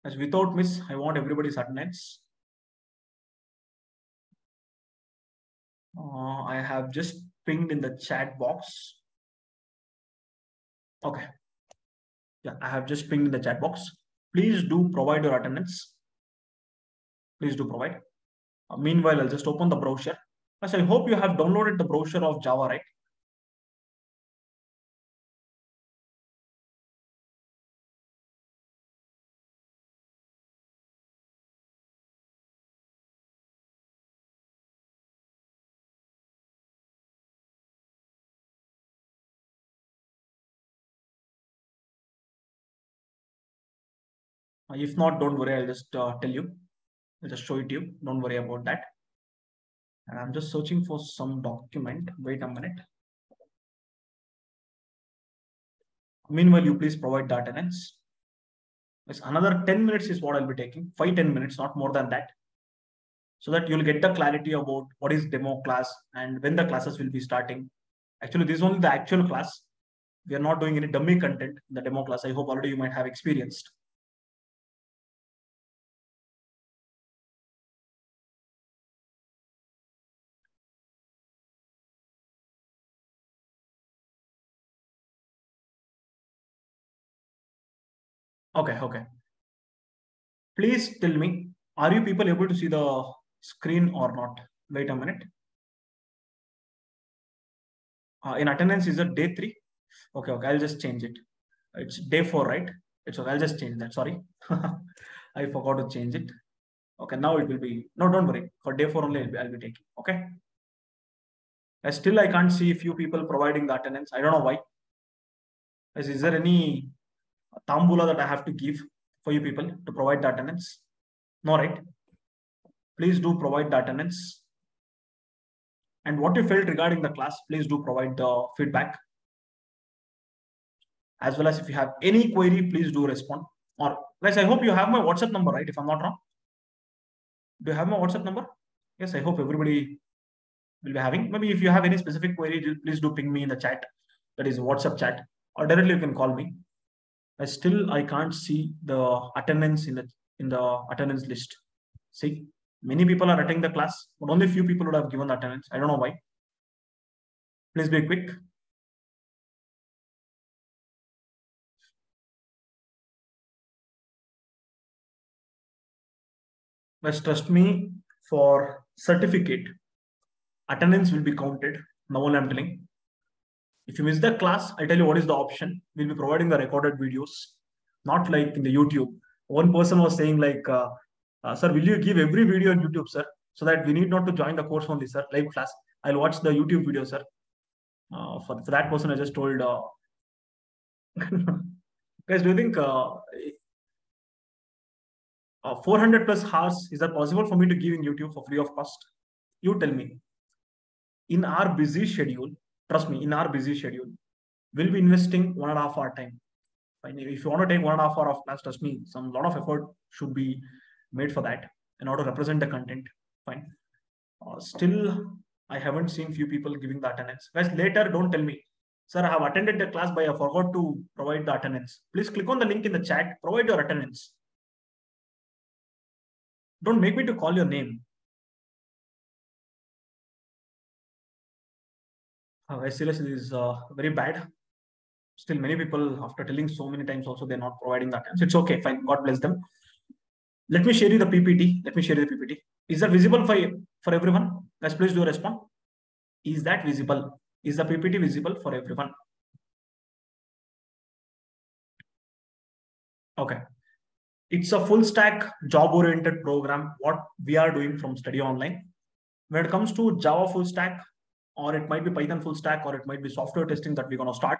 As without miss, I want everybody's attendance. I have just pinged in the chat box. Okay. Yeah, I have just pinged in the chat box. Please do provide your attendance. Please do provide. Meanwhile, I'll just open the brochure. As I hope you have downloaded the brochure of Java, right? If not, don't worry. I'll just tell you. I'll just show it to you. Don't worry about that. And I'm just searching for some document. Wait a minute. Meanwhile, you please provide the attendance. Yes, another 10 minutes is what I'll be taking. 5-10 minutes, not more than that. So that you'll get the clarity about what is demo class and when the classes will be starting. Actually, this is only the actual class. We are not doing any dummy content in the demo class. I hope already you might have experienced. Okay, okay. Please tell me, are you people able to see the screen or not? Wait a minute. In attendance, is it day 3? Okay, okay. I'll just change it. It's day 4, right? It's okay. I'll just change that. Sorry. I forgot to change it. Okay, now it will be. No, don't worry. For day 4 only, I'll be taking. Okay. Still, I can't see few people providing the attendance. I don't know why. Is there any tambula that I have to give for you people to provide the attendance? No, right? Please do provide the attendance. And what you felt regarding the class, please do provide the feedback. As well as if you have any query, please do respond. Or guys, I hope you have my WhatsApp number, right? If I'm not wrong. Do you have my WhatsApp number? Yes, I hope everybody will be having. Maybe if you have any specific query, please do ping me in the chat. That is WhatsApp chat. Or directly you can call me. I can't see the attendance in the attendance list. See, many people are attending the class, but only few people would have given the attendance. I don't know why. Please be quick. But trust me, for certificate, attendance will be counted. Now only I'm telling. If you miss the class, I'll tell you what is the option. We'll be providing the recorded videos, not like in the YouTube. One person was saying like, sir, will you give every video on YouTube, sir? So that we need not to join the course only, sir, live class. I'll watch the YouTube video, sir. For that person, I just told, guys, do you think 400 plus hours, is that possible for me to give in YouTube for free of cost? You tell me. In our busy schedule, trust me, in our busy schedule, we'll be investing 1.5 hour time. If you want to take 1.5 hour of class, trust me, some lot of effort should be made for that in order to represent the content. Fine. Still, I haven't seen few people giving the attendance. Guys, later, don't tell me, sir, I have attended the class, but I forgot to provide the attendance. Please click on the link in the chat, provide your attendance. Don't make me to call your name. Seriously, this is very bad. Still, many people, after telling so many times, also they're not providing the attendance. It's okay, fine. God bless them. Let me share you the PPT. Let me share you the PPT. Is that visible for everyone? Guys, please do respond. Is that visible? Is the PPT visible for everyone? Okay. It's a full stack job oriented program. What we are doing from Study Online. When it comes to Java full stack, or it might be Python full stack, or it might be software testing that we're going to start.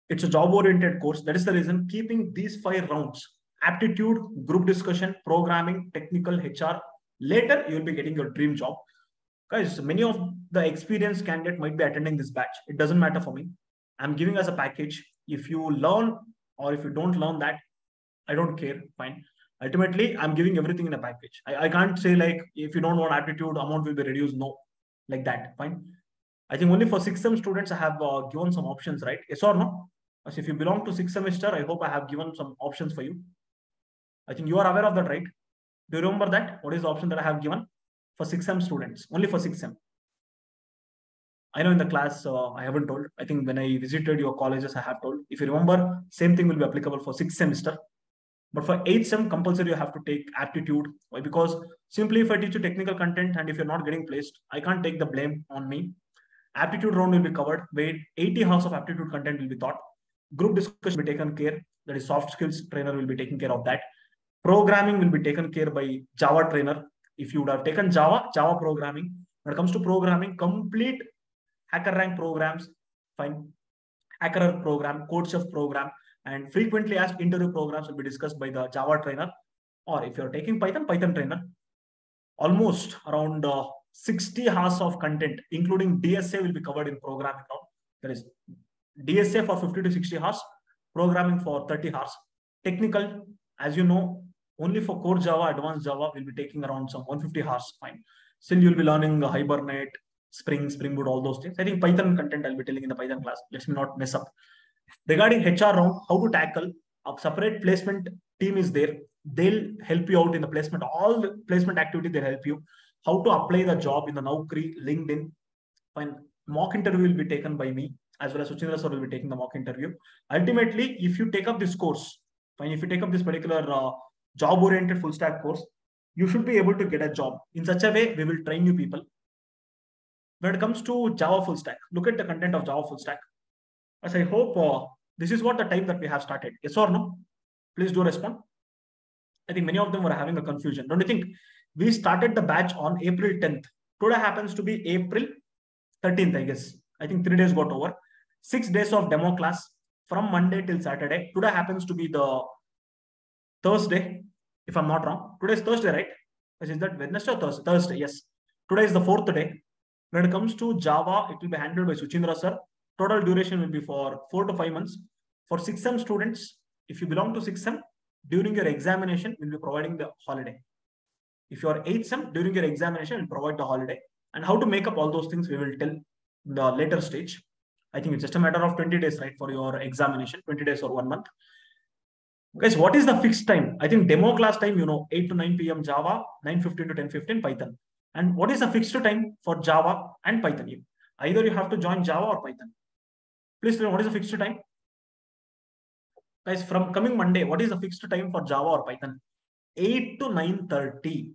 It's a job oriented course. That is the reason keeping these 5 rounds: aptitude, group discussion, programming, technical, HR. Later, you will be getting your dream job. Guys, many of the experienced candidate might be attending this batch. It doesn't matter for me. I'm giving as a package. If you learn or if you don't learn that, I don't care. Fine. Ultimately, I'm giving everything in a package. I can't say like, if you don't want aptitude, amount will be reduced. No, like that. Fine. I think only for 6th-sem students, I have given some options, right? Yes or no? As if you belong to 6th semester, I hope I have given some options for you. I think you are aware of that, right? Do you remember that? What is the option that I have given for 6th-sem students? Only for 6th-sem. I know in the class, I haven't told. I think when I visited your colleges, I have told. If you remember, same thing will be applicable for 6th semester. But for 8th sem, compulsory you have to take aptitude. Why? Because simply if I teach you technical content and if you're not getting placed, I can't take the blame on me. Aptitude round will be covered, where 80 hours of aptitude content will be taught. Group discussion will be taken care. That is soft skills trainer will be taking care of that. Programming will be taken care by Java trainer. If you would have taken Java programming. When it comes to programming, complete HackerRank programs, fine. Hacker program, CodeChef program, and frequently asked interview programs will be discussed by the Java trainer. Or if you're taking Python trainer, almost around 60 hours of content, including DSA, will be covered in programming now. There is DSA for 50 to 60 hours, programming for 30 hours. Technical, as you know, only for core Java, advanced Java will be taking around some 150 hours. Fine. Still, you'll be learning Hibernate, Spring Boot, all those things. I think Python content I'll be telling in the Python class. Let me not mess up. Regarding HR round, how to tackle, a separate placement team is there. They'll help you out in the placement. All the placement activity, they'll help you. How to apply the job in the Naukri, LinkedIn. Fine. Mock interview will be taken by me, as well as Suchindra sir will be taking the mock interview. Ultimately, if you take up this course, fine, if you take up this particular job-oriented full stack course, you should be able to get a job. In such a way, we will train you people. When it comes to Java full stack, look at the content of Java full stack. As I hope this is what the time that we have started. Yes or no? Please do respond. I think many of them were having a confusion. Don't you think? We started the batch on April 10th. Today happens to be April 13th, I guess. I think 3 days got over. 6 days of demo class from Monday till Saturday. Today happens to be the Thursday, if I'm not wrong. Today is Thursday, right? Is that Wednesday or Thursday? Thursday, yes. Today is the 4th day. When it comes to Java, it will be handled by Suchindra sir. Total duration will be for 4 to 5 months. For 6M students, if you belong to 6M, during your examination, we'll be providing the holiday. If you are 8th during your examination, we'll provide the holiday. And how to make up all those things, we will tell in the later stage. I think it's just a matter of 20 days, right, for your examination, 20 days or 1 month. Guys, what is the fixed time? I think demo class time, 8 to 9 p.m. Java, 9:15 to 10:15 Python. And what is the fixed time for Java and Python? Either you have to join Java or Python. Please tell me what is the fixed time? Guys, from coming Monday, what is the fixed time for Java or Python? 8 to 9:30,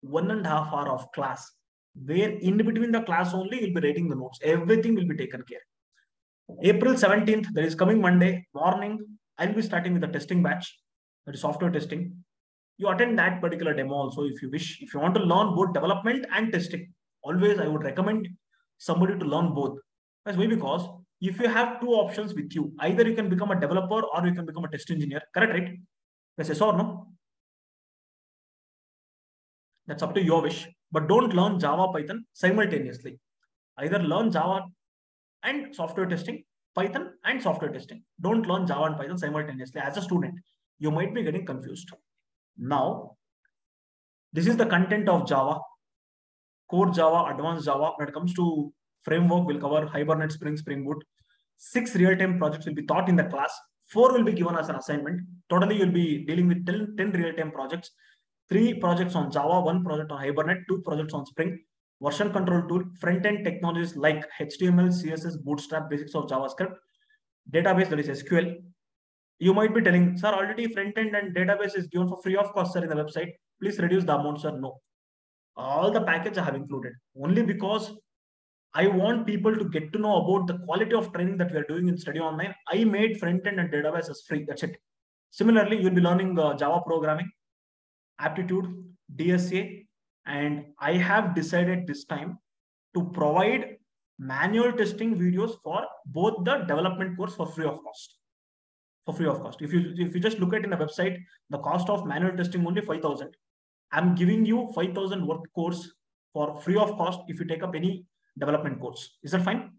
1.5 hours of class, where in between the class only you'll be writing the notes. Everything will be taken care. April 17th, that is coming Monday morning, I'll be starting with the testing batch, that is software testing. You attend that particular demo also if you wish. If you want to learn both development and testing, always I would recommend somebody to learn both. That's why, because if you have two options with you, either you can become a developer or you can become a test engineer. Correct, right? Yes or no? That's up to your wish. But don't learn Java, Python simultaneously. Either learn Java and software testing, Python and software testing. Don't learn Java and Python simultaneously. As a student, you might be getting confused. Now, this is the content of Java. Core Java, Advanced Java. When it comes to framework, we'll cover Hibernate, Spring Boot. 6 real-time projects will be taught in the class. 4 will be given as an assignment. Totally, you'll be dealing with 10 real-time projects. 3 projects on Java, 1 project on Hibernate, 2 projects on Spring. Version control tool, front-end technologies like HTML, CSS, Bootstrap, basics of JavaScript. Database, that is SQL. You might be telling, sir, already front-end and database is given for free of cost, sir, in the website. Please reduce the amount, sir. No. All the package I have included. Only because I want people to get to know about the quality of training that we are doing in Study Online. I made front-end and database as free. That's it. Similarly, you'll be learning Java programming, aptitude, DSA, and I have decided this time to provide manual testing videos for both the development course for free of cost. For free of cost. If you just look at in the website, the cost of manual testing only 5,000. I'm giving you 5,000 worth course for free of cost if you take up any development course. Is that fine?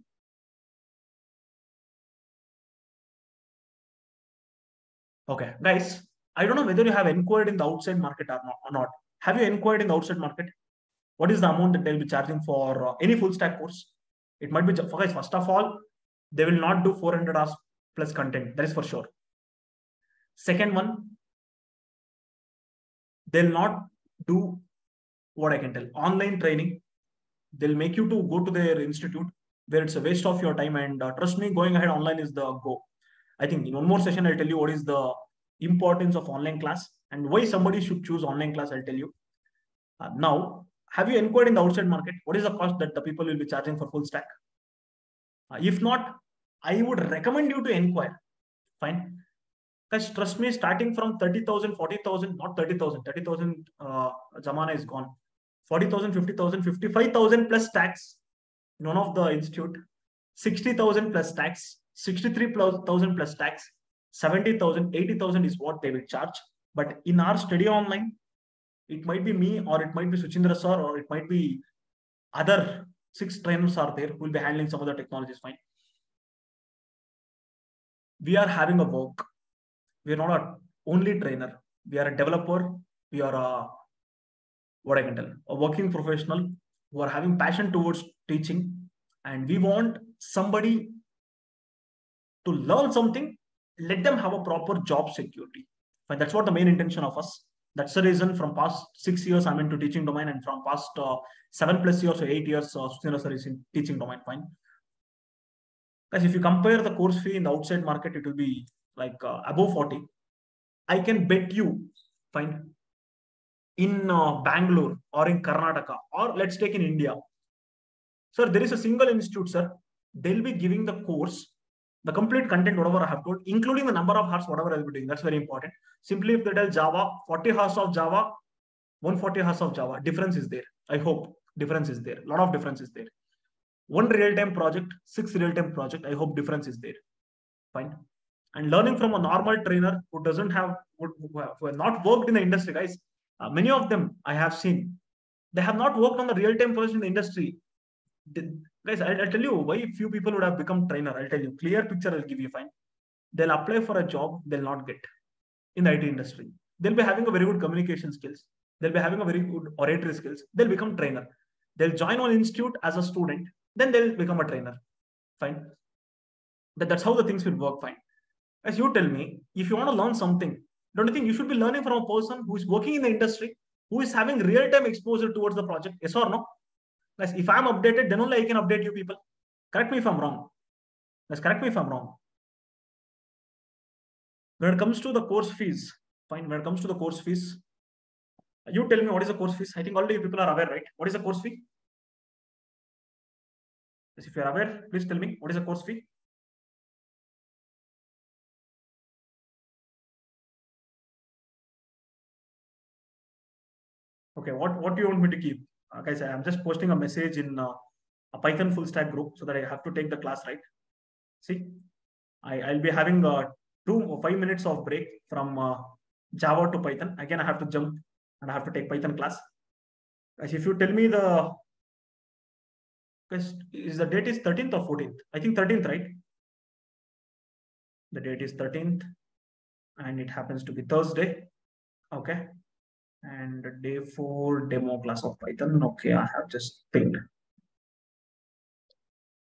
Okay, guys, I don't know whether you have inquired in the outside market or not. Have you inquired in the outside market? What is the amount that they'll be charging for any full stack course? It might be, guys, first of all, they will not do 400 hours plus content. That is for sure. Second one, they'll not do what I can tell, online training. They'll make you to go to their institute where it's a waste of your time. And trust me, going ahead online is the go. I think in one more session, I'll tell you what is the importance of online class and why somebody should choose online class. I'll tell you. Now, have you inquired in the outside market? What is the cost that the people will be charging for full stack? If not, I would recommend you to inquire. Fine. Because trust me, starting from 30,000, 40,000, not 30,000, 30,000 Zamana is gone. 40,000, 50,000, 55,000 plus tax in one of the institute, 60,000 plus tax, 63,000 plus tax, 70,000, 80,000 is what they will charge. But in our Study Online, it might be me or it might be Suchindra sir or it might be other 6 trainers are there who will be handling some of the technologies. Fine. We are having a work. We are not a only trainer. We are a developer. We are a, what I can tell, a working professional who are having passion towards teaching, and we want somebody to learn something, let them have a proper job security. But that's what the main intention of us. That's the reason from past 6 years I'm into teaching domain, and from past 7+ years or 8 years, Suchindra sir is in teaching domain. Fine. Because if you compare the course fee in the outside market, it will be like above 40. I can bet you, fine, in Bangalore or in Karnataka, or let's take in India. Sir, there is a single institute, sir. They'll be giving the course, the complete content, whatever I have told, including the number of hours, whatever I'll be doing. That's very important. Simply if they tell Java, 40 hours of Java, 140 hours of Java, difference is there. I hope difference is there. A lot of difference is there. One real-time project, 6 real-time project. I hope difference is there. Fine. And learning from a normal trainer who doesn't have, who have not worked in the industry, guys. Many of them I have seen, they have not worked on the real-time project in the industry. Guys, I'll tell you why few people would have become trainer. I'll tell you, clear picture I'll give you. Fine. They'll apply for a job, they'll not get in the IT industry. They'll be having a very good communication skills. They'll be having a very good oratory skills. They'll become trainer. They'll join one institute as a student, then they'll become a trainer. Fine. That's how the things will work. Fine. As you tell me, if you want to learn something, don't you think you should be learning from a person who is working in the industry, who is having real-time exposure towards the project? Yes or no? Guys, if I'm updated, then only I can update you people. Correct me if I'm wrong. Guys, correct me if I'm wrong. When it comes to the course fees, fine. When it comes to the course fees, you tell me what is the course fees. I think already you people are aware, right? What is the course fee? Yes, if you're aware, please tell me what is the course fee. Okay, what do you want me to keep? Guys, I'm just posting a message in a Python full stack group so that I have to take the class, right? See, I'll be having 2 or 5 minutes of break from Java to Python. Again, I have to jump and I have to take Python class. Guys, if you tell me the, is the date is 13th or 14th? I think 13th, right? The date is 13th and it happens to be Thursday. Okay. And day 4 demo class of Python. Okay, I have just pinged.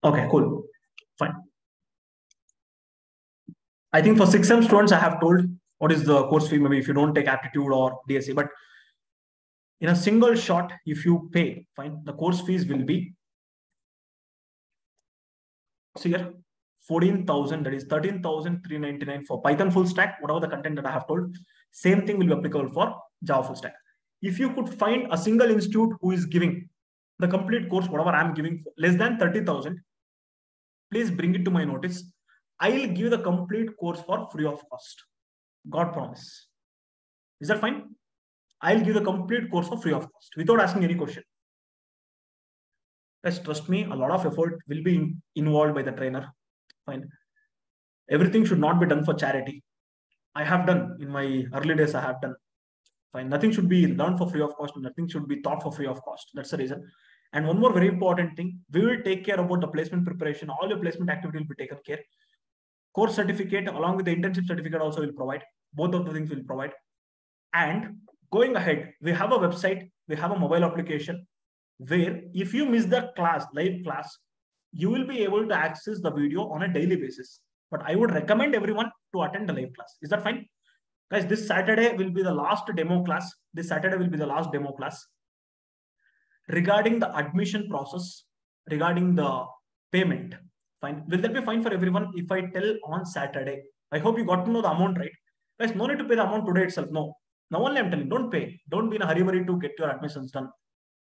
Okay, cool. Fine. I think for 6M students, I have told what is the course fee, maybe if you don't take aptitude or DSA, but in a single shot, if you pay, fine, the course fees will be, see here, 14,000, that is 13,399 for Python full stack, whatever the content that I have told. Same thing will be applicable for Java full stack. If you could find a single institute who is giving the complete course, whatever I'm giving, less than 30,000, please bring it to my notice. I'll give the complete course for free of cost. God promise. Is that fine? I'll give the complete course for free of cost without asking any question. Guys, trust me, a lot of effort will be involved by the trainer. Fine. Everything should not be done for charity. I have done in my early days, I have done. Fine. Nothing should be learned for free of cost. Nothing should be taught for free of cost. That's the reason. And one more very important thing, we will take care about the placement preparation. All your placement activity will be taken care. Course certificate along with the internship certificate also will provide. Both of the things will provide. And going ahead, we have a website, we have a mobile application where if you miss the class, live class, you will be able to access the video on a daily basis. But I would recommend everyone to attend the live class. Is that fine? Guys, this Saturday will be the last demo class. This Saturday will be the last demo class. Regarding the admission process, regarding the payment, fine. Will that be fine for everyone if I tell on Saturday? I hope you got to know the amount, right? Guys, no need to pay the amount today itself. No. Now only I'm telling, don't pay. Don't be in a hurry to get your admissions done.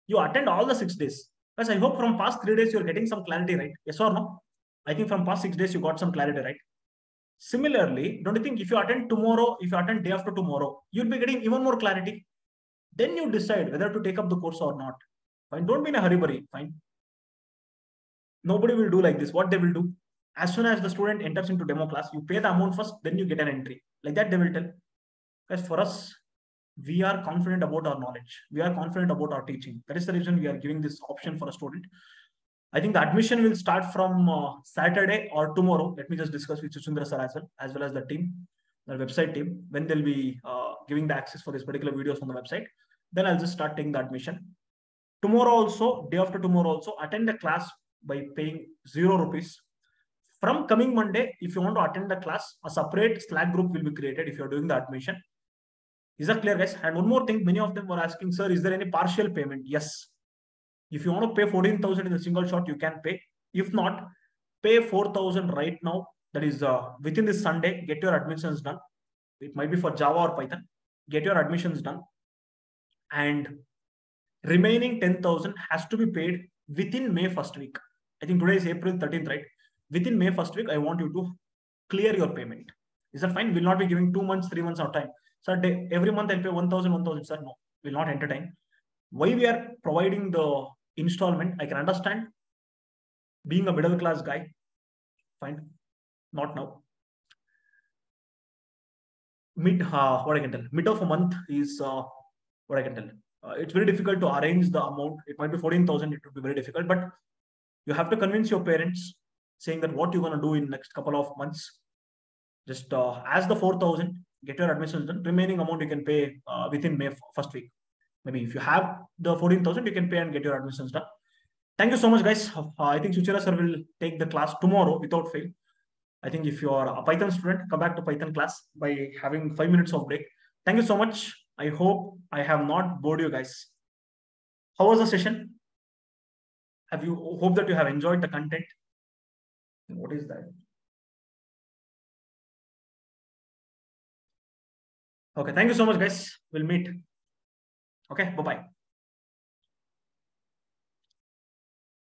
You attend all the 6 days. Guys, I hope from past 3 days you're getting some clarity, right? Yes or no? I think from past 6 days you got some clarity, right? Similarly, don't you think if you attend tomorrow, if you attend day after tomorrow, you'll be getting even more clarity. Then you decide whether to take up the course or not. Fine. Don't be in a hurry. Fine. Nobody will do like this. What they will do, as soon as the student enters into demo class, you pay the amount first, then you get an entry. Like that, they will tell. Guys, for us, we are confident about our knowledge. We are confident about our teaching. That is the reason we are giving this option for a student. I think the admission will start from Saturday or tomorrow. Let me just discuss with Suchindra sir as well as the team, the website team, when they'll be giving the access for this particular videos on the website. Then I'll just start taking the admission. Tomorrow also, day after tomorrow also, attend the class by paying 0 rupees. From coming Monday, if you want to attend the class, a separate Slack group will be created if you're doing the admission. Is that clear, guys? And one more thing, many of them were asking, sir, is there any partial payment? Yes. If you want to pay 14,000 in a single shot, you can pay. If not, pay 4,000 right now. That is within this Sunday, get your admissions done. It might be for Java or Python. Get your admissions done. And remaining 10,000 has to be paid within May first week. I think today is April 13th, right? Within May first week, I want you to clear your payment. Is that fine? We'll not be giving 2 months, 3 months of time. Sir, every month I'll pay 1,000, 1,000. Sir, no, will not entertain. Why we are providing the installment, I can understand. Being a middle class guy, fine. Not now. What I can tell, mid of a month is what I can tell. It's very difficult to arrange the amount. It might be 14,000. It would be very difficult, but you have to convince your parents saying that what you're going to do in next couple of months. Just as the 4,000, get your admissions done. Remaining amount you can pay within May first week. Maybe if you have the 14,000, you can pay and get your admissions done. Thank you so much, guys. I think Suchira sir will take the class tomorrow without fail. I think if you are a Python student, come back to Python class by having 5 minutes of break. Thank you so much. I hope I have not bored you guys. How was the session? Have you hope that you have enjoyed the content? What is that? Okay, thank you so much, guys. We'll meet. Okay, bye-bye.